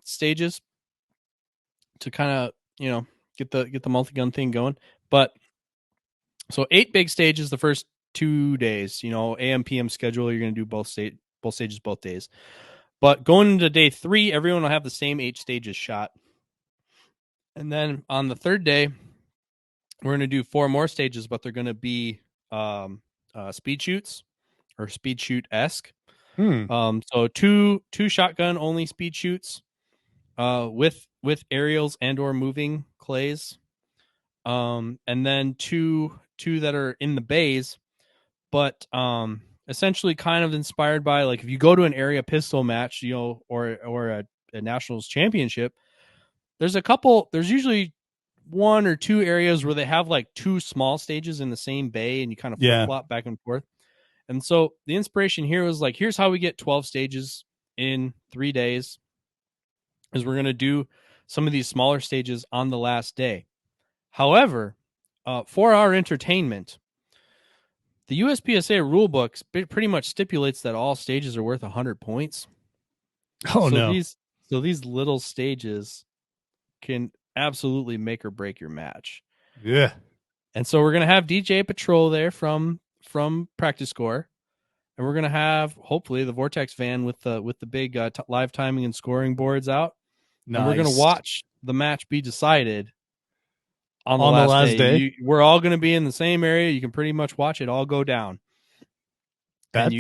stages to kind of get the multi gun thing going. But so 8 big stages the first 2 days. AM PM schedule. You're gonna do both stages both days. But going into day 3, everyone will have the same 8 stages shot. And then on the third day, we're going to do 4 more stages, but they're going to be speed shoots or speed shoot-esque. So two shotgun only speed shoots with aerials and or moving clays. And then two that are in the bays, but essentially kind of inspired by, like, if you go to an area pistol match, or a nationals championship, there's usually 1 or 2 areas where they have like 2 small stages in the same bay, and you kind of flip-flop back and forth. And so the inspiration here was like, here's how we get 12 stages in 3 days, is we're going to do some of these smaller stages on the last day. However, for our entertainment, the USPSA rulebook pretty much stipulates that all stages are worth 100 points. Oh, no. So these little stages can absolutely make or break your match. Yeah. And so we're going to have DJ Patrol there from Practice Score. And we're going to have, hopefully, the Vortex van with the big live timing and scoring boards out. Nice. And we're going to watch the match be decided on the last day. We're all going to be in the same area. You can pretty much watch it all go down. That's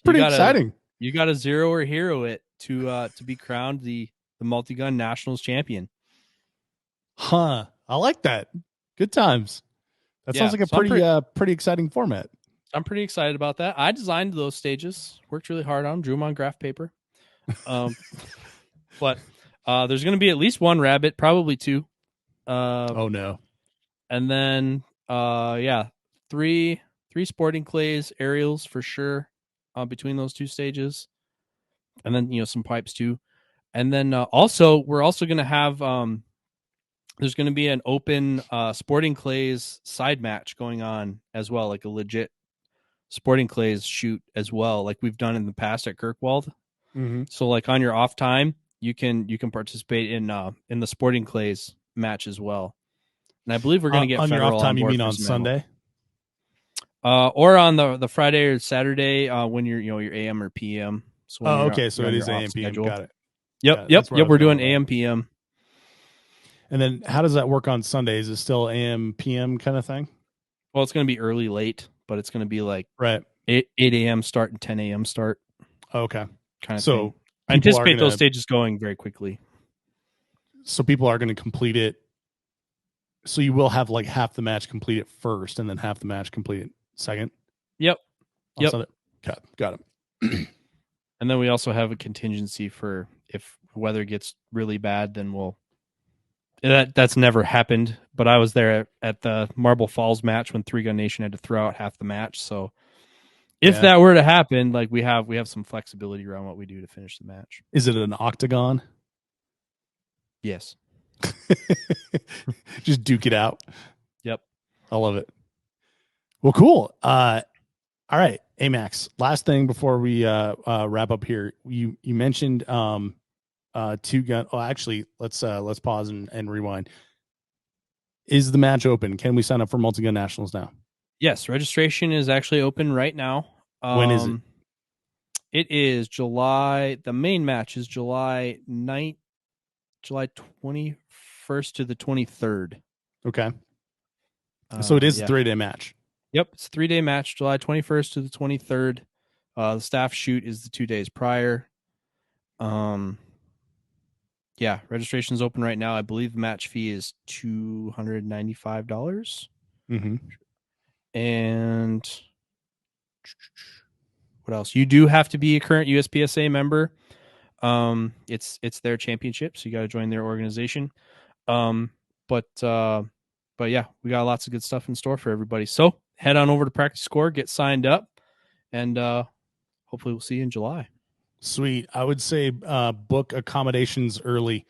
pretty exciting. You got to zero or hero it to be crowned the multi-gun nationals champion. Huh. I like that. Good times. That sounds like a pretty exciting format. I'm pretty excited about that. I designed those stages, worked really hard on them, drew them on graph paper. But there's going to be at least 1 rabbit, probably 2. Oh no. And then 3 sporting clays, aerials for sure, between those 2 stages. And then some pipes too. And then we're also going to have there's going to be an open sporting clays side match going on as well, like a legit sporting clays shoot as well, like we've done in the past at Kirkwald. Mm-hmm. So like on your off time, you can participate in the sporting clays match as well. And I believe we're going to get on Federal your off time. On you mean on Sunday, or on the Friday or Saturday when you're your AM or PM. So okay, so it is AM PM. Got it. Yep. We're doing AM PM. And then how does that work on Sunday? Is it still AM PM kind of thing? Well, it's going to be early late, but it's going to be like right 8 a.m. start and 10 a.m. start. Okay, kind of. So thing. I anticipate those stages going very quickly. So people are going to complete it. So you will have like half the match complete it first, and then half the match complete it second. Yep. Okay, got it. And then we also have a contingency for if weather gets really bad, then that's never happened. But I was there at the Marble Falls match when 3 Gun Nation had to throw out half the match. So if that were to happen, like we have some flexibility around what we do to finish the match. Is it an octagon? Yes. Just duke it out. Yep. I love it. Well, cool. All right, Amax. Last thing before we wrap up here, you mentioned 2 gun. Oh, actually, let's pause and rewind. Is the match open? Can we sign up for multi-gun nationals now? Yes, registration is actually open right now. When is it? It is July. The main match is July 21st to the 23rd. Okay. So it is a 3-day match. Yep, it's a 3-day match, July 21st to the 23rd. The staff shoot is the 2 days prior. Yeah, registration is open right now. I believe the match fee is $295. Mm-hmm. And what else? You do have to be a current USPSA member. It's their championship, so you got to join their organization. But yeah, we got lots of good stuff in store for everybody. So head on over to Practice Score, get signed up, and hopefully we'll see you in July. Sweet. I would say book accommodations early.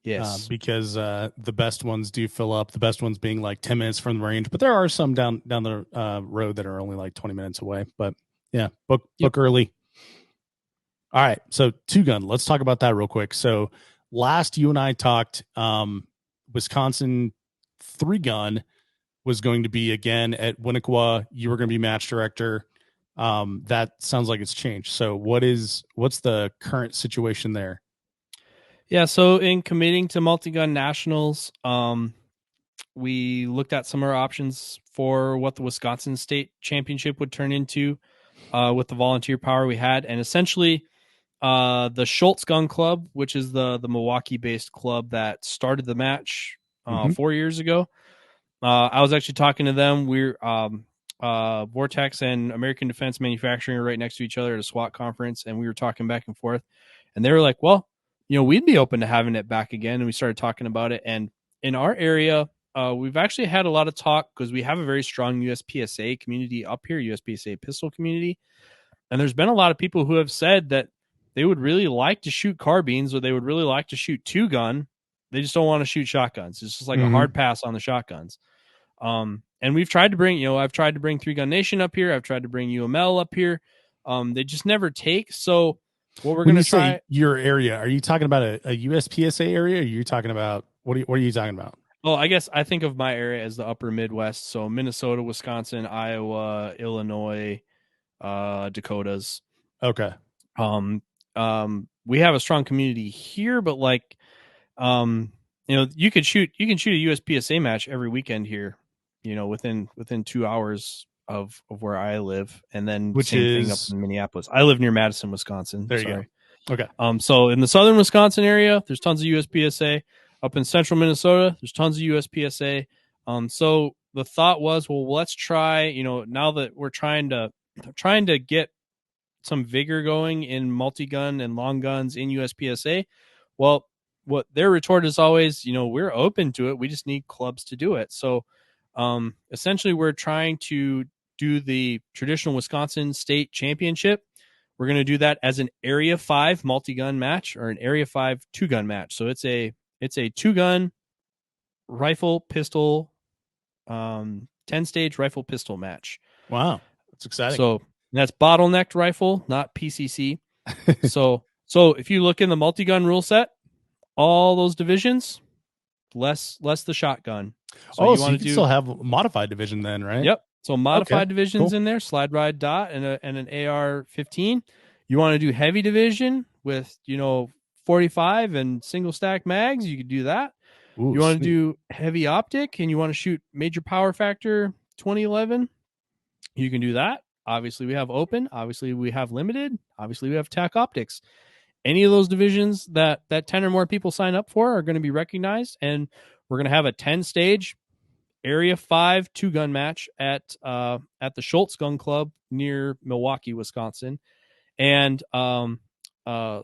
Yes. because the best ones do fill up. The best ones being like 10 minutes from the range, but there are some down the road that are only like 20 minutes away. But yeah, book early. All right, so two gun. Let's talk about that real quick. So last you and I talked, Wisconsin 3-gun was going to be again at Winnequa. You were going to be match director. That sounds like it's changed. So what's the current situation there? Yeah, so in committing to multi-gun nationals, we looked at some of our options for what the Wisconsin State Championship would turn into with the volunteer power we had. And essentially, the Schultz Gun Club, which is the Milwaukee-based club that started the match 4 years ago, I was actually talking to them. We're Vortex and American Defense Manufacturing are right next to each other at a SWAT conference, and we were talking back and forth. And they were like, well, we'd be open to having it back again. And we started talking about it. And in our area, we've actually had a lot of talk because we have a very strong USPSA community up here, USPSA pistol community. And there's been a lot of people who have said that they would really like to shoot carbines or they would really like to shoot 2-gun. They just don't want to shoot shotguns. It's just like a hard pass on the shotguns. And we've tried to bring, I've tried to bring 3-Gun Nation up here. I've tried to bring UML up here. They just never take. So what we're going to try. Your area, are you talking about a USPSA area? Or are you talking about, what are you talking about? Well, I guess I think of my area as the upper Midwest. So Minnesota, Wisconsin, Iowa, Illinois, Dakotas. Okay. We have a strong community here, but like, you can shoot a USPSA match every weekend here, within 2 hours of where I live, and then which same thing up in Minneapolis. I live near Madison, Wisconsin. There you go. Okay. So in the southern Wisconsin area, there's tons of USPSA. Up in central Minnesota, there's tons of USPSA. So the thought was, well, let's try, now that we're trying to get some vigor going in multi-gun and long guns in USPSA. Well, what their retort is always, we're open to it. We just need clubs to do it. So essentially we're trying to do the traditional Wisconsin State Championship. We're going to do that as an Area 5 multi-gun match or an Area 5 2-gun match. So it's a 2-gun rifle pistol, 10-stage rifle pistol match. Wow. That's exciting. So that's bottlenecked rifle, not PCC. so if you look in the multi-gun rule set, all those divisions, less the shotgun. So you can still have a modified division then, right? Yep. So modified divisions in there, slide ride dot and an AR-15. You want to do heavy division with 45 and single stack mags, you could do that. Ooh, you want to do heavy optic and you want to shoot major power factor 2011, you can do that. Obviously we have open, obviously we have limited, obviously we have TAC optics. Any of those divisions that 10 or more people sign up for are going to be recognized, and we're going to have a 10-stage Area 5 2-gun match at the Schultz Gun Club near Milwaukee, Wisconsin. And for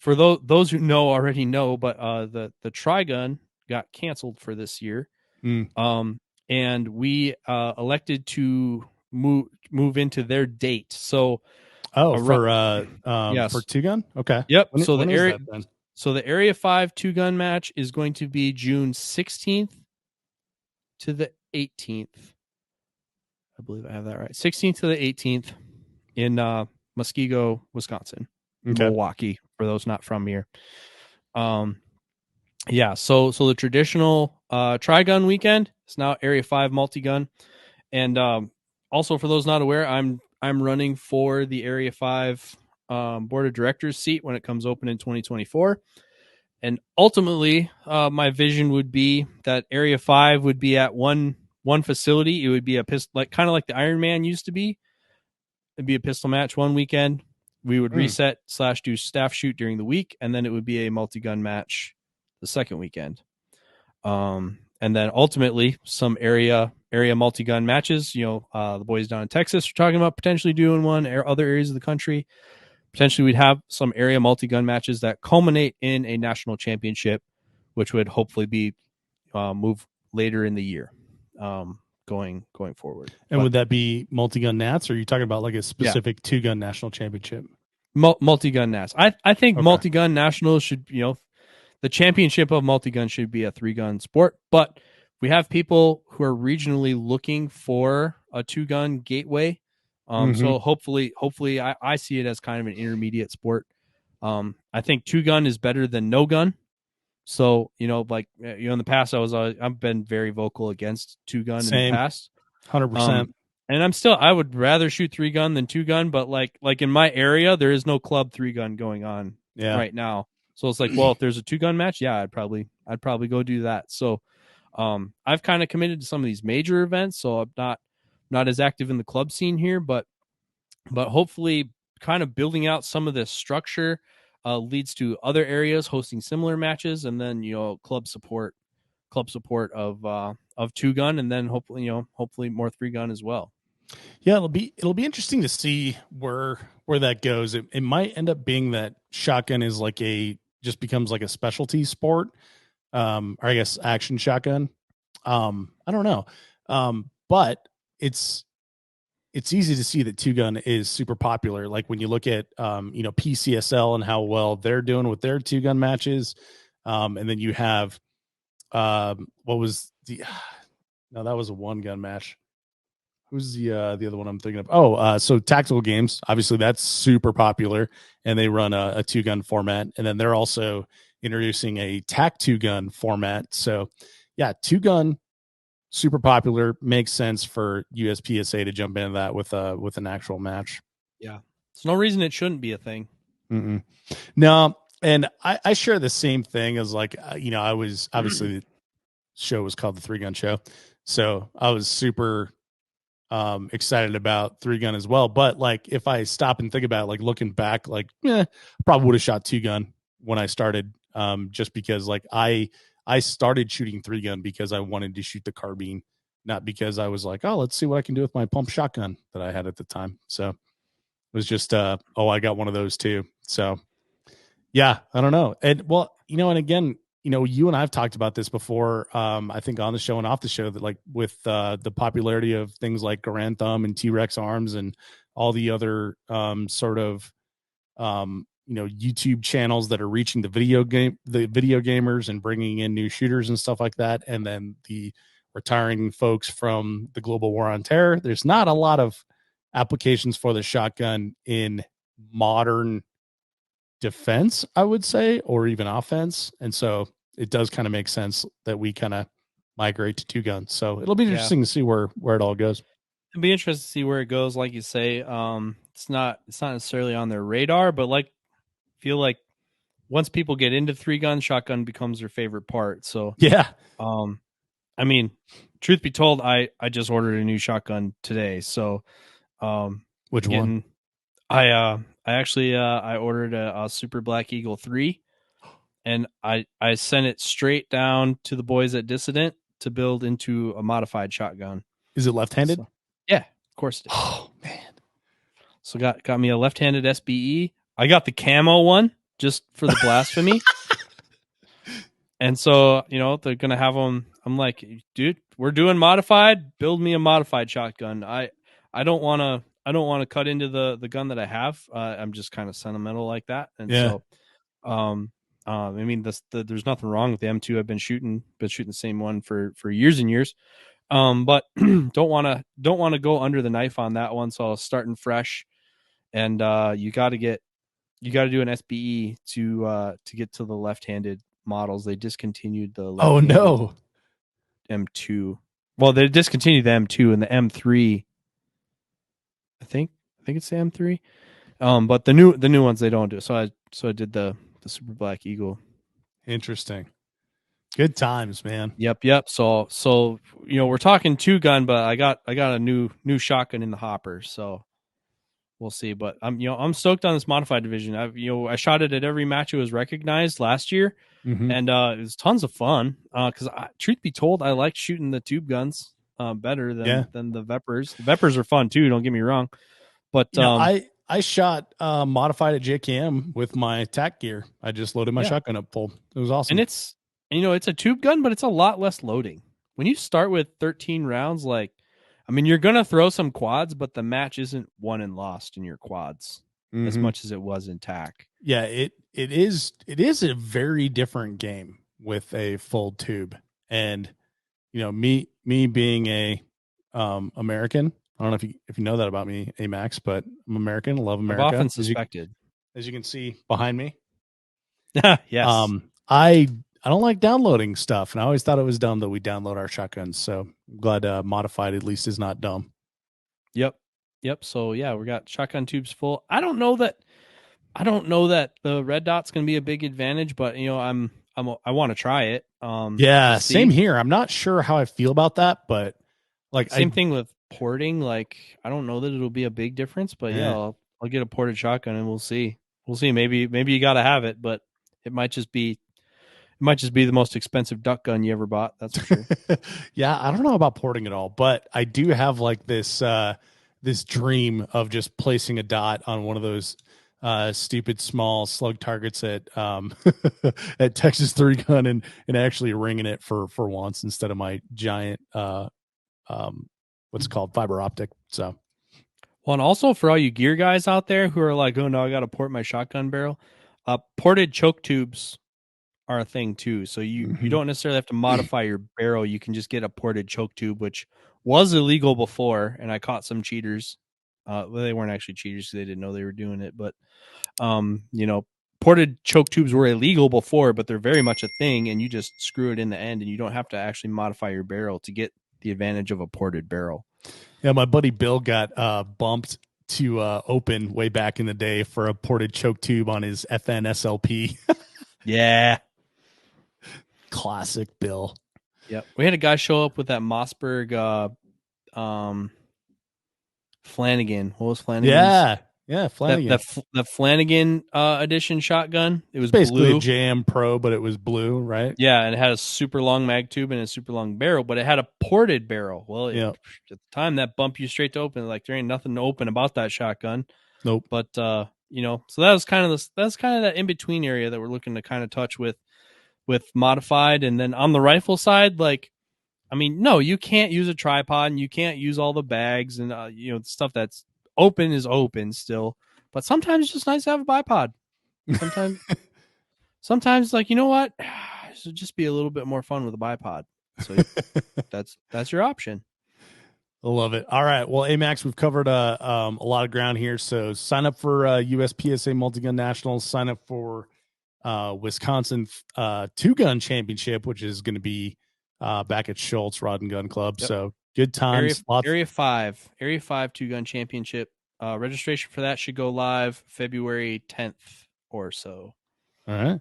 those who already know, but the Tri-Gun got canceled for this year. And we elected to move into their date. So for 2-gun? Okay. Yep. So the Area 5 2-gun match is going to be June 16th to the 18th. I believe I have that right. 16th to the 18th in Muskego, Wisconsin. Okay. Milwaukee, for those not from here. So the traditional Tri-Gun weekend is now Area 5 multi-gun. And also for those not aware, I'm running for the Area 5 board of directors seat when it comes open in 2024. And ultimately, my vision would be that Area 5 would be at one facility. It would be a pistol, kind of like the Iron Man used to be. It'd be a pistol match one weekend. We would reset / do staff shoot during the week, and then it would be a multi-gun match the second weekend. And then ultimately some area multi-gun matches. The boys down in Texas are talking about potentially doing one, or other areas of the country. Potentially we'd have some area multi-gun matches that culminate in a national championship, which would hopefully be moved later in the year, going forward. And would that be multi-gun Nats, or are you talking about like a specific 2-gun national championship? Multi-gun Nats. I think multi-gun nationals should, the championship of multi-gun should be a 3-gun sport, but we have people who are regionally looking for a 2-gun gateway. So hopefully I see it as kind of an intermediate sport. I think 2-gun is better than no gun. So, in the past, I've been very vocal against 2-gun in the past. 100%. And I would rather shoot 3-gun than 2-gun, but like in my area, there is no club 3-gun going on right now. So it's like, well, if there's a 2-gun match, yeah, I'd probably go do that. So, I've kind of committed to some of these major events, so I'm not as active in the club scene here, but hopefully kind of building out some of this structure leads to other areas hosting similar matches, and then club support of 2-gun, and then hopefully more 3-gun as well. Yeah, it'll be interesting to see where that goes. It might end up being that shotgun is just becomes like a specialty sport, or I guess action shotgun. I don't know, but it's easy to see that 2-gun is super popular. Like when you look at PCSL and how well they're doing with their 2-gun matches, and then you have what was the no, that was a 1-gun match. Who's the other one I'm thinking of? So Tactical Games, obviously that's super popular, and they run a 2-gun format, and then they're also introducing a TAC 2-gun format. So yeah, 2-gun super popular, makes sense for USPSA to jump into that with an actual match. Yeah, there's no reason it shouldn't be a thing. No, and I share the same thing as I was obviously the show was called the 3-Gun Show, so I was super excited about 3-Gun as well. But if I stop and think about it, looking back, probably would have shot 2-Gun when I started, just because I started shooting 3-Gun because I wanted to shoot the carbine, not because I was like, oh, let's see what I can do with my pump shotgun that I had at the time. So it was just, I got one of those too. So yeah, I don't know. And and again, you and I've talked about this before. I think on the show and off the show that with the popularity of things like Garand Thumb and T-Rex Arms and all the other sort of YouTube channels that are reaching the video gamers and bringing in new shooters and stuff like that, and then the retiring folks from the global war on terror. There's not a lot of applications for the shotgun in modern defense, I would say, or even offense, and so it does kind of make sense that we kind of migrate to 2-gun. So it'll be interesting to see where it all goes. It'll be interesting to see where it goes. Like you say, it's not necessarily on their radar, but feel like once people get into 3-gun, shotgun becomes their favorite part. So yeah, I mean, truth be told, I just ordered a new shotgun today. So which one? I actually I ordered a Super Black Eagle 3, and I sent it straight down to the boys at Dissident to build into a modified shotgun. Is it left-handed? So, yeah, of course it is. Oh man. So got me a left-handed SBE. I got the camo one just for the blasphemy. And so, they're going to have them. I'm like, dude, we're doing modified. Build me a modified shotgun. I don't want to cut into the gun that I have. I'm just kind of sentimental like that. And so, I mean, there's nothing wrong with the M2. I've been shooting the same one for years and years. But don't want to go under the knife on that one. So I was starting fresh, and you got to do an SBE to get to the left-handed models. They discontinued the M2. Well, they discontinued the M2 and the M3. I think it's the M3. But the new ones they don't do. So I did the Super Black Eagle. Interesting. Good times, man. Yep. So we're talking 2-gun, but I got a new shotgun in the hopper. So we'll see. But I'm stoked on this modified division. I shot it at every match it was recognized last year, and it was tons of fun. Because truth be told, I like shooting the tube guns better than the Veprs. The Veprs are fun too. Don't get me wrong. But I shot modified at JKM with my TAC gear. I just loaded my shotgun up full. It was awesome. And it's a tube gun, but it's a lot less loading. When you start with 13 rounds, you're going to throw some quads, but the match isn't won and lost in your quads. as Mhm. much as it was in TAC. Yeah, it is a very different game with a full tube. And me being a American, I don't know if you know that about me, Amax, but I'm American, love I've America. often suspected. As you can see behind me. Yes. I don't like downloading stuff, and I always thought it was dumb that we download our shotguns. So I'm glad Modified at least is not dumb. Yep. Yep. So yeah, we got shotgun tubes full. I don't know that the red dot's going to be a big advantage, but I want to try it. Yeah, We'll same see. here. I'm not sure how I feel about that, but like Same thing with porting. Like, I don't know that it'll be a big difference, but yeah, I'll get a ported shotgun and we'll see. We'll see. Maybe you got to have it, but it might just be the most expensive duck gun you ever bought. That's for sure. Yeah, I don't know about porting at all, but I do have like this dream of just placing a dot on one of those stupid small slug targets at at Texas 3 gun and actually ringing it for once instead of my giant what's it called, fiber optic. So Well, and also for all you gear guys out there who are like, oh no, I got to port my shotgun barrel. Ported choke tubes are a thing too. So you don't necessarily have to modify your barrel. You can just get a ported choke tube, which was illegal before, and I caught some cheaters. Well, they weren't actually cheaters because they didn't know they were doing it, but ported choke tubes were illegal before, but they're very much a thing, and you just screw it in the end, and you don't have to actually modify your barrel to get the advantage of a ported barrel. yeah, my buddy Bill got bumped to open way back in the day for a ported choke tube on his FN SLP. Yeah. Classic Bill. Yep. We had a guy show up with that Mossberg Flanagan. What was Flanagan's? Yeah, Flanagan. The Flanagan edition shotgun. It was Basically blue. a Jam Pro, but it was blue, right? Yeah, and it had a super long mag tube and a super long barrel, but it had a ported barrel. Well, at the time that bumped you straight to open. Like there ain't nothing to open about that shotgun. Nope. But so that was kind of that in between area that we're looking to kind of touch with modified. And then on the rifle side, like, I mean, no, you can't use a tripod and you can't use all the bags and the stuff that's open is open still. But sometimes it's just nice to have a bipod. Sometimes like, you know what? This would just be a little bit more fun with a bipod. So that's your option. I love it. All right. Well, Amax, we've covered a lot of ground here. So sign up for USPSA Multi-Gun Nationals. Sign up for Wisconsin 2-Gun Championship, which is going to be back at Schultz Rod and Gun Club. Yep. So good times. Area 5 2-Gun Championship. Registration for that should go live February 10th or so. All right.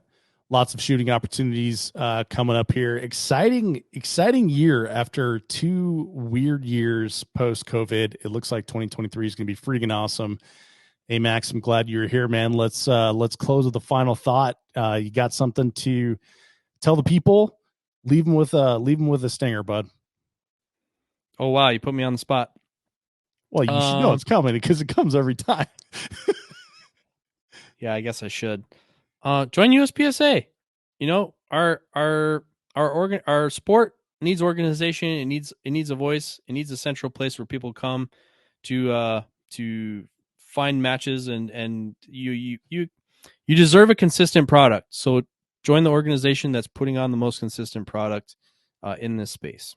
Lots of shooting opportunities coming up here. Exciting year after 2 weird years post-COVID. It looks like 2023 is going to be freaking awesome. Hey, Max, I'm glad you're here, man. Let's close with a final thought. You got something to tell the people? Leave them with a stinger, bud. Oh, wow. You put me on the spot. Well, you should know it's coming because it comes every time. Yeah, I guess I should. Join USPSA. Our sport needs organization. It needs a voice. It needs a central place where people come to find matches, and you deserve a consistent product. So join the organization that's putting on the most consistent product in this space.